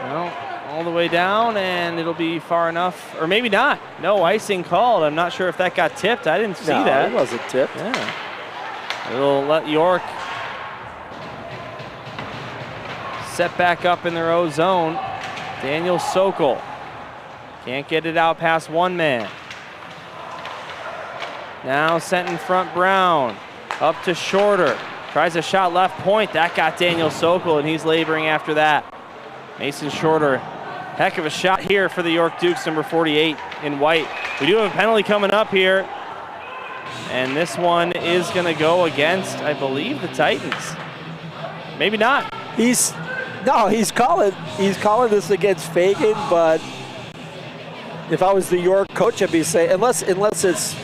Well, all the way down, and it'll be far enough, or maybe not. No icing called. I'm not sure if that got tipped. I didn't see that. It wasn't tipped. Yeah. It'll let York set back up in their own zone. Daniel Sokol can't get it out past one man. Now sent in front Brown. Up to Shorter. Tries a shot left point. That got Daniel Sokol, and he's laboring after that. Mason Shorter. Heck of a shot here for the York Dukes, number 48 in white. We do have a penalty coming up here. And this one is going to go against, I believe, the Titans. Maybe not. He's calling this against Fagan, but if I was the York coach, I'd be saying, unless it's,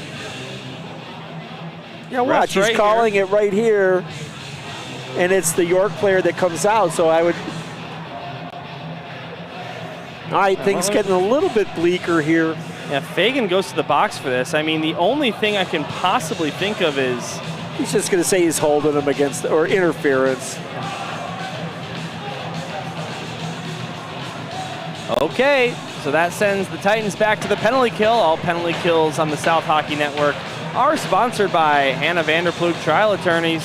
watch, he's calling it right here, and it's the York player that comes out, so I would. All right, things getting a little bit bleaker here. Yeah, Fagan goes to the box for this. I mean, the only thing I can possibly think of is he's just going to say he's holding him against, or interference. Okay, so that sends the Titans back to the penalty kill. All penalty kills on the South Hockey Network are sponsored by Hannah Vanderploeg Trial Attorneys.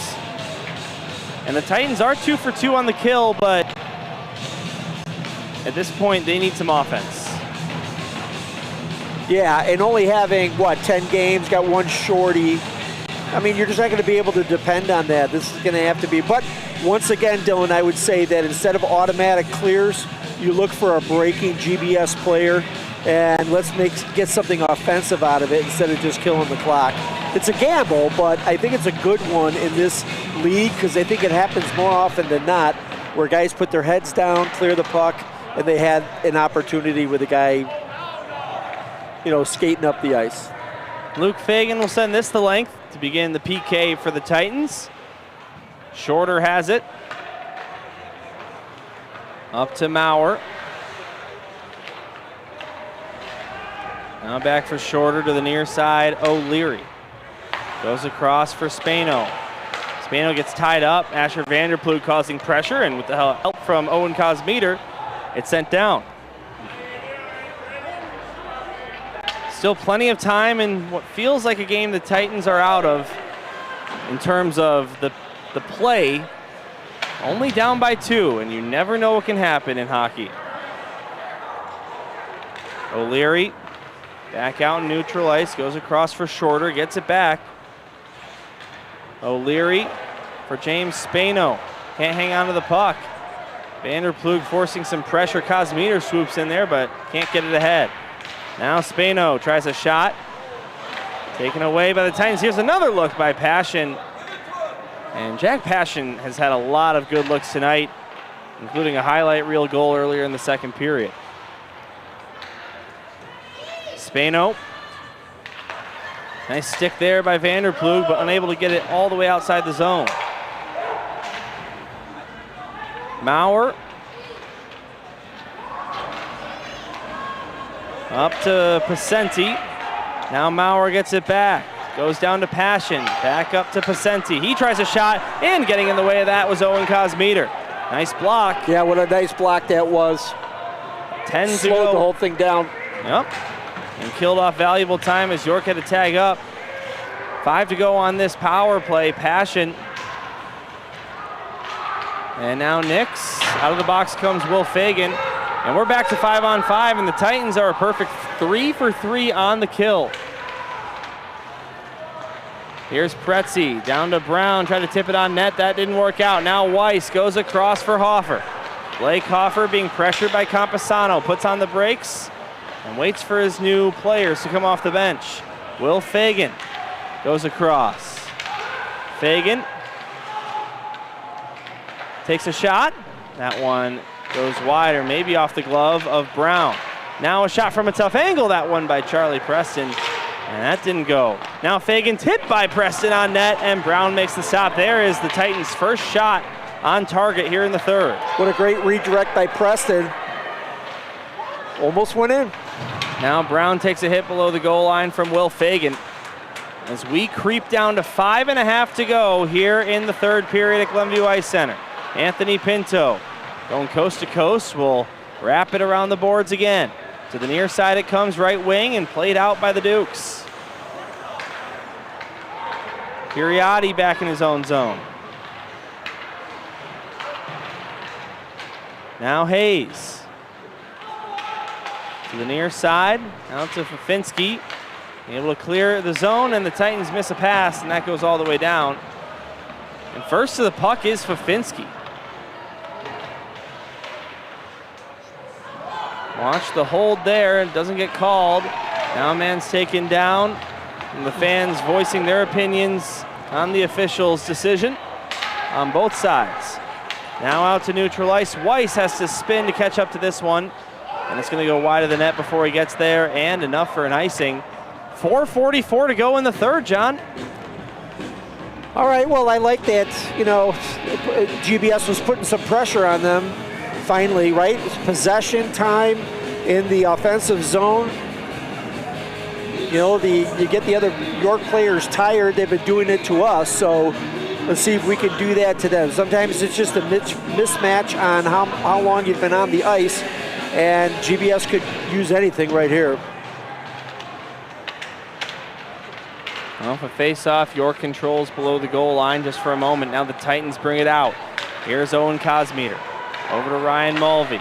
And the Titans are 2 for 2 on the kill, but at this point, they need some offense. Yeah, and only having, 10 games, got one shorty. I mean, you're just not going to be able to depend on that. This is going to have to be. But once again, Dylan, I would say that instead of automatic clears, you look for a breaking GBS player, and let's get something offensive out of it instead of just killing the clock. It's a gamble, but I think it's a good one in this league because I think it happens more often than not where guys put their heads down, clear the puck, and they had an opportunity with a guy, skating up the ice. Luke Fagan will send this the length to begin the PK for the Titans. Shorter has it. Up to Maurer. Now back for Shorter to the near side, O'Leary. Goes across for Spano. Spano gets tied up. Asher Vanderploeg causing pressure, and with the help from Owen Cosmeter, it's sent down. Still plenty of time in what feels like a game the Titans are out of in terms of the play. Only down by 2, and you never know what can happen in hockey. O'Leary back out in neutral ice, goes across for Shorter, gets it back. O'Leary for James Spano. Can't hang on to the puck. Vanderplug forcing some pressure. Kosmiter swoops in there, but can't get it ahead. Now Spano tries a shot. Taken away by the Titans. Here's another look by Passion. And Jack Passion has had a lot of good looks tonight, including a highlight reel goal earlier in the second period. Spano. Nice stick there by Vanderplug, but unable to get it all the way outside the zone. Maurer. Up to Pacenti. Now Maurer gets it back. Goes down to Passion. Back up to Pacenti. He tries a shot, and getting in the way of that was Owen Kosmiter. Nice block. Yeah, what a nice block that was. 10 to Slowed go. the whole thing down. Yep. And killed off valuable time as York had to tag up. 5 to go on this power play. Passion. And now Nix. Out of the box comes Will Fagan. And we're back to 5-on-5, and the Titans are a perfect 3 for 3 on the kill. Here's Pretzi, down to Brown, tried to tip it on net, that didn't work out. Now Weiss goes across for Hoffer. Blake Hoffer being pressured by Campesano, puts on the brakes and waits for his new players to come off the bench. Will Fagan goes across. Fagan takes a shot. That one goes wide, or maybe off the glove of Brown. Now a shot from a tough angle, that one by Charlie Preston, and that didn't go. Now Fagan's hit by Preston on net, and Brown makes the stop. There is the Titans' first shot on target here in the third. What a great redirect by Preston. Almost went in. Now Brown takes a hit below the goal line from Will Fagan as we creep down to 5.5 to go here in the third period at Glenview Ice Center. Anthony Pinto going coast to coast, will wrap it around the boards again. To the near side it comes, right wing, and played out by the Dukes. Piriotti back in his own zone. Now Hayes. To the near side, out to Fafinski. Able to clear the zone, and the Titans miss a pass, and that goes all the way down. And first to the puck is Fafinski. Watch the hold there, it doesn't get called. Now a man's taken down, and the fans voicing their opinions on the official's decision on both sides. Now out to neutral ice. Weiss has to spin to catch up to this one, and it's going to go wide of the net before he gets there, and enough for an icing. 4:44 to go in the third, John. All right, well, I like that, you know, GBS was putting some pressure on them finally, right? It's possession time in the offensive zone. You know, you get the other York players tired. They've been doing it to us, so let's see if we can do that to them. Sometimes it's just a mismatch on how long you've been on the ice, and GBS could use anything right here. Well, for face-off, York controls below the goal line just for a moment. Now the Titans bring it out. Here's Owen Kosmiter. Over to Ryan Mulvey.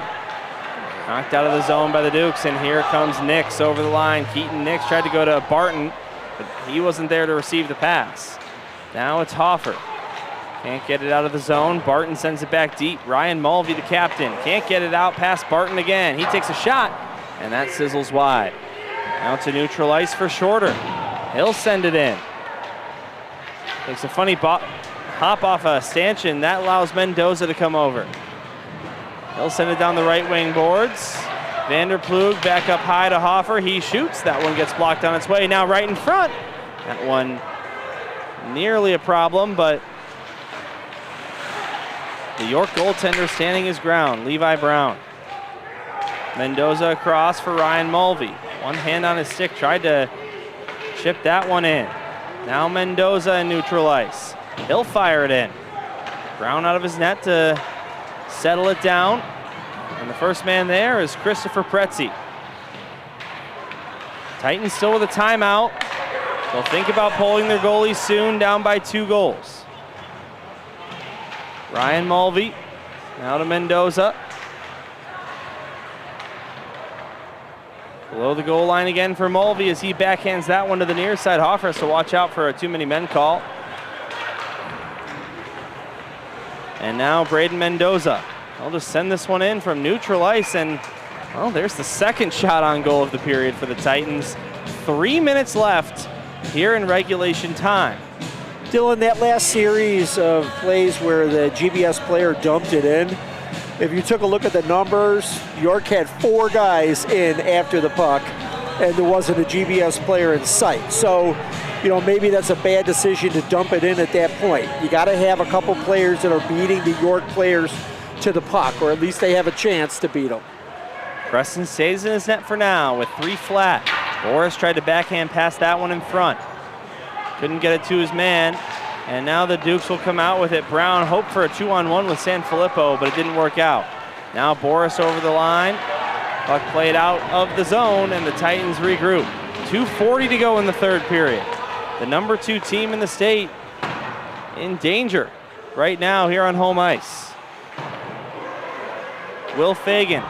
Knocked out of the zone by the Dukes, and here comes Nix over the line. Keaton Nix tried to go to Barton, but he wasn't there to receive the pass. Now it's Hoffer. Can't get it out of the zone. Barton sends it back deep. Ryan Mulvey, the captain, can't get it out past Barton again. He takes a shot, and that sizzles wide. Now to neutral ice for Shorter. He'll send it in. Takes a funny hop off a stanchion. That allows Mendoza to come over. He'll send it down the right wing boards. Vanderplug back up high to Hoffer. He shoots. That one gets blocked on its way. Now right in front. That one nearly a problem, but the York goaltender standing his ground, Levi Brown. Mendoza across for Ryan Mulvey. One hand on his stick, tried to chip that one in. Now Mendoza in neutral ice. He'll fire it in. Brown out of his net to settle it down. And the first man there is Christopher Pretzi. Titans still with a timeout. They'll think about pulling their goalie soon, down by 2 goals. Ryan Mulvey now to Mendoza. Below the goal line again for Mulvey as he backhands that one to the near side. Hoffer has to watch out for a too many men call. And now Braden Mendoza. They'll just send this one in from neutral ice, and well, there's the second shot on goal of the period for the Titans. 3 minutes left here in regulation time. Dylan, that last series of plays where the GBS player dumped it in, if you took a look at the numbers, York had 4 guys in after the puck, and there wasn't a GBS player in sight. So, you know, maybe that's a bad decision to dump it in at that point. You got to have a couple players that are beating the York players to the puck, or at least they have a chance to beat them. Preston stays in his net for now with 3 flat. Boris tried to backhand pass that one in front. Couldn't get it to his man. And now the Dukes will come out with it. Brown hoped for a 2-on-1 with Sanfilippo, but it didn't work out. Now Boris over the line. Puck played out of the zone, and the Titans regroup. 2:40 to go in the third period. The number 2 team in the state in danger right now here on home ice. Will Fagan.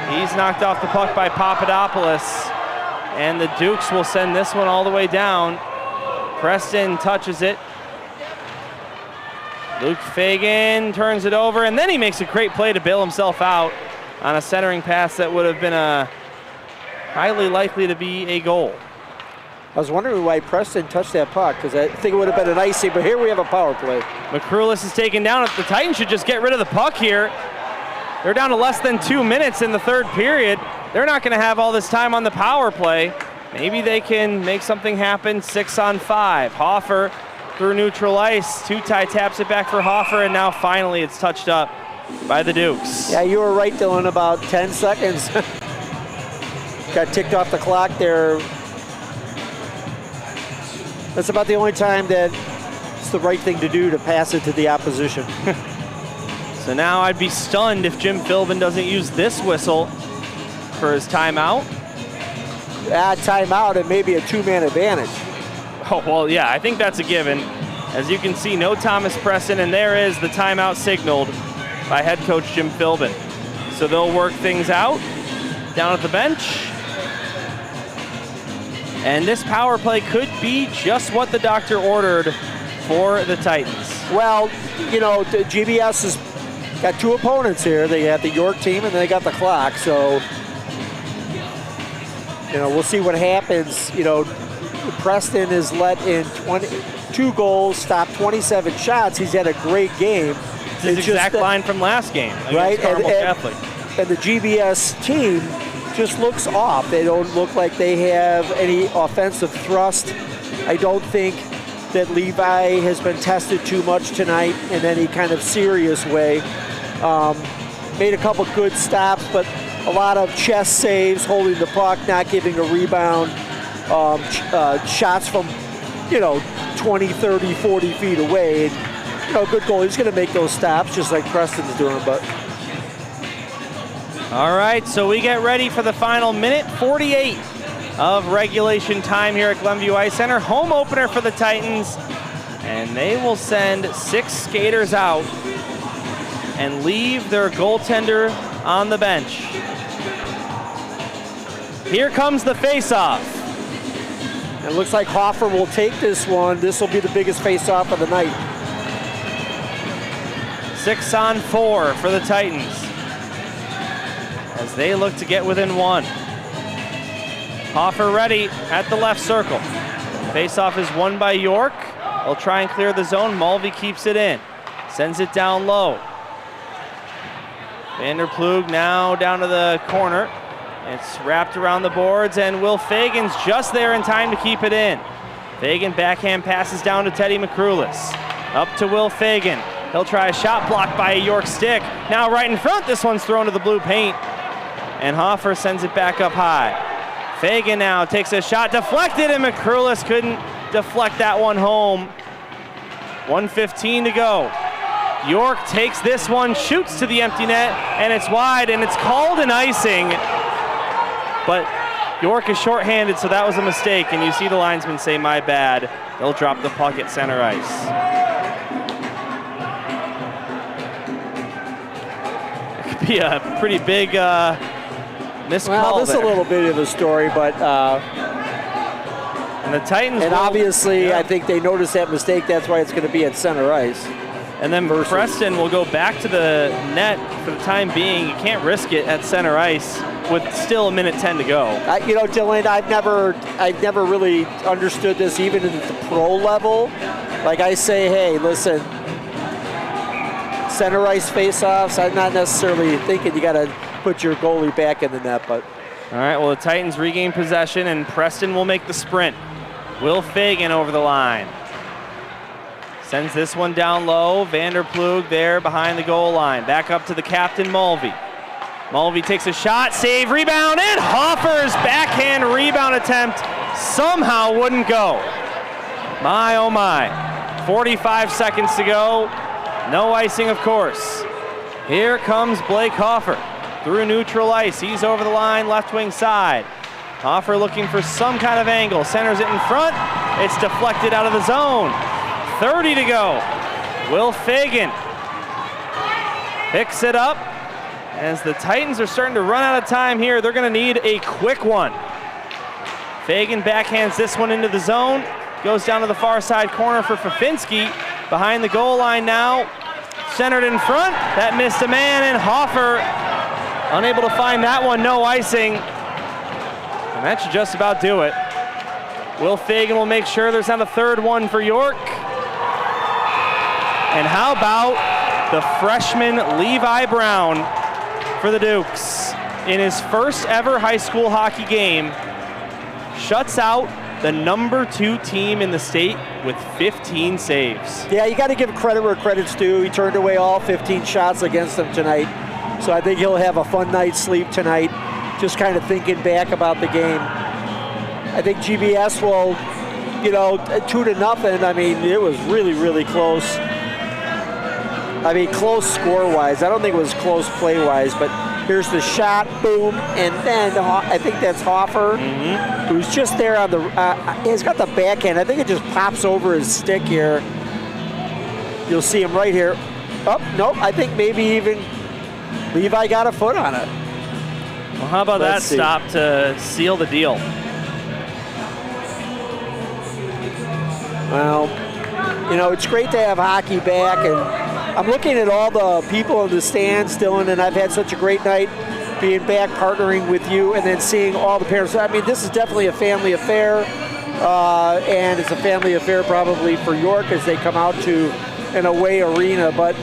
He's knocked off the puck by Papadopoulos, and the Dukes will send this one all the way down. Preston touches it. Luke Fagan turns it over, and then he makes a great play to bail himself out on a centering pass that would have been highly likely to be a goal. I was wondering why Preston touched that puck, because I think it would have been an icing, but here we have a power play. McCrulis is taken down. The Titans should just get rid of the puck here. They're down to less than 2 minutes in the third period. They're not going to have all this time on the power play. Maybe they can make something happen. 6-on-5. Hoffer through neutral ice. Tutai taps it back for Hoffer, and now finally it's touched up by the Dukes. Yeah, you were right, Dylan, about 10 seconds. Got ticked off the clock there. That's about the only time that it's the right thing to do, to pass it to the opposition. So now I'd be stunned if Jim Philbin doesn't use this whistle for his timeout. Timeout, and maybe a 2-man advantage. Oh, well, yeah, I think that's a given. As you can see, no Thomas Preston, and there is the timeout signaled by head coach Jim Philbin. So they'll work things out down at the bench. And this power play could be just what the doctor ordered for the Titans. Well, you know, the GBS has got 2 opponents here. They got the York team, and they got the clock. So, you know, we'll see what happens. You know, Preston has let in 2 goals, stopped 27 shots. He's had a great game. It's his exact line from last game against right? Carmel Catholic. And the GBS team just looks off. They don't look like they have any offensive thrust. I don't think that Levi has been tested too much tonight in any kind of serious way. Made a couple good stops, but a lot of chest saves, holding the puck, not giving a rebound. Shots from, 20, 30, 40 feet away. And, good goal. He's going to make those stops just like Preston's doing, but... All right, so we get ready for the final minute 48 of regulation time here at Glenview Ice Center. Home opener for the Titans, and they will send 6 skaters out and leave their goaltender on the bench. Here comes the face-off. It looks like Hoffer will take this one. This will be the biggest face-off of the night. 6-on-4 for the Titans as they look to get within 1. Hoffer ready at the left circle. Face-off is won by York. They'll try and clear the zone. Mulvey keeps it in. Sends it down low. Vanderplug now down to the corner. It's wrapped around the boards, and Will Fagan's just there in time to keep it in. Fagan backhand passes down to Teddy McCrulis. Up to Will Fagan. He'll try a shot blocked by a York stick. Now right in front, this one's thrown to the blue paint. And Hoffer sends it back up high. Fagan now takes a shot, deflected, and McCrulis couldn't deflect that one home. 1:15 to go. York takes this one, shoots to the empty net, and it's wide, and it's called an icing. But York is shorthanded, so that was a mistake, and you see the linesman say, my bad. They'll drop the puck at center ice. It could be a pretty big missed call. Well, this is a little bit of a story, but and the Titans and will, obviously yeah. I think they noticed that mistake. That's why it's going to be at center ice. And then versus Preston will go back to the net for the time being. You can't risk it at center ice with still a minute 10 to go. You know, Dylan, I've never really understood this, even at the pro level. Like I say, hey, listen, center ice face-offs, I'm not necessarily thinking you got to put your goalie back in the net, but. All right, well, the Titans regain possession, and Preston will make the sprint. Will Fagan over the line. Sends this one down low. Vanderplug there behind the goal line. Back up to the captain, Mulvey. Mulvey takes a shot, save, rebound, and Hoffer's backhand rebound attempt somehow wouldn't go. My, oh my. 45 seconds to go. No icing, of course. Here comes Blake Hoffer through neutral ice. He's over the line, left wing side. Hoffer looking for some kind of angle. Centers it in front. It's deflected out of the zone. 30 to go. Will Fagan picks it up. As the Titans are starting to run out of time here, they're going to need a quick one. Fagan backhands this one into the zone. Goes down to the far side corner for Fafinski. Behind the goal line now. Centered in front. That missed a man, and Hoffer unable to find that one. No icing. And that should just about do it. Will Fagan will make sure there's not a third one for York. And how about the freshman Levi Brown for the Dukes in his first ever high school hockey game, shuts out the #2 team in the state with 15 saves. Yeah, you got to give credit where credit's due. He turned away all 15 shots against them tonight. So I think he'll have a fun night's sleep tonight, just kind of thinking back about the game. I think GBS will, 2-0. I mean, it was really, really close. I mean, close score-wise. I don't think it was close play-wise, but here's the shot, boom, and then I think that's Hoffer, who's just there on the, he's got the backhand. I think it just pops over his stick here. You'll see him right here. Oh, nope, I think maybe even Levi got a foot on it. Well, how about that stop to seal the deal? Well, it's great to have hockey back, and I'm looking at all the people in the stands, Dylan, and I've had such a great night being back, partnering with you, and then seeing all the parents. I mean, this is definitely a family affair, and it's a family affair probably for York as they come out to an away arena. But,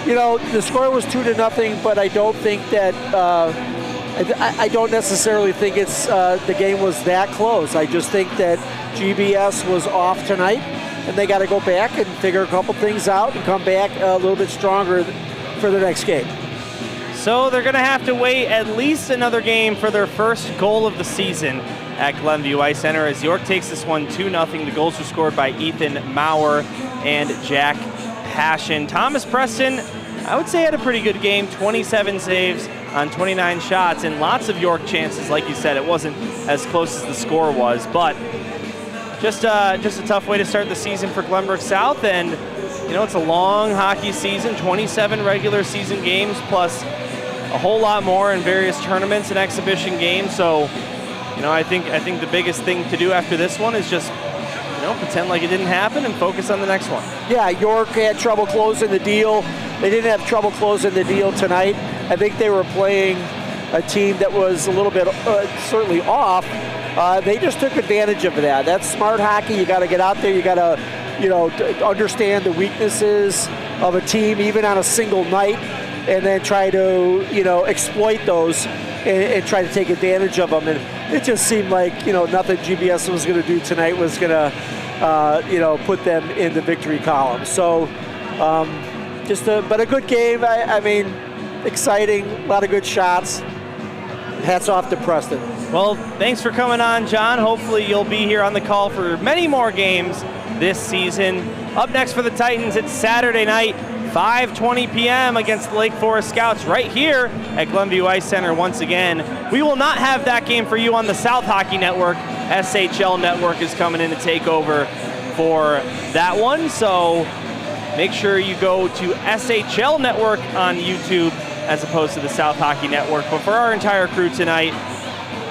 the score was 2-0, but I don't think that, I don't necessarily think it's the game was that close. I just think that GBS was off tonight, and they got to go back and figure a couple things out and come back a little bit stronger for the next game. So they're going to have to wait at least another game for their first goal of the season at Glenview Ice Center as York takes this one 2-0. The goals were scored by Ethan Maurer and Jack Passion. Thomas Preston, I would say, had a pretty good game, 27 saves on 29 shots and lots of York chances. Like you said, it wasn't as close as the score was, but just a tough way to start the season for Glenbrook South. And it's a long hockey season, 27 regular season games plus a whole lot more in various tournaments and exhibition games. So I think the biggest thing to do after this one is just pretend like it didn't happen and focus on the next one. Yeah, York had trouble closing the deal. They didn't have trouble closing the deal tonight. I think they were playing a team that was a little bit certainly off. They just took advantage of that. That's smart hockey. You got to get out there. You got to, understand the weaknesses of a team, even on a single night, and then try to, exploit those and try to take advantage of them. And it just seemed like, nothing GBS was going to do tonight was going to, put them in the victory column. So, but a good game. I mean, exciting. A lot of good shots. Hats off to Preston. Well, thanks for coming on, John. Hopefully you'll be here on the call for many more games this season. Up next for the Titans, it's Saturday night, 5:20 p.m. against the Lake Forest Scouts right here at Glenview Ice Center once again. We will not have that game for you on the South Hockey Network. SHL Network is coming in to take over for that one, so make sure you go to SHL Network on YouTube as opposed to the South Hockey Network. But for our entire crew tonight,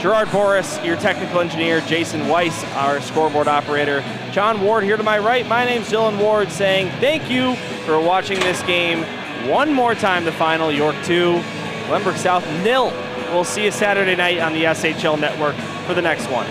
Gerard Boris, your technical engineer, Jason Weiss, our scoreboard operator, John Ward here to my right. My name's Dylan Ward saying thank you for watching this game. One more time, the final, York 2, Glenbrook South 0. We'll see you Saturday night on the SHL Network for the next one.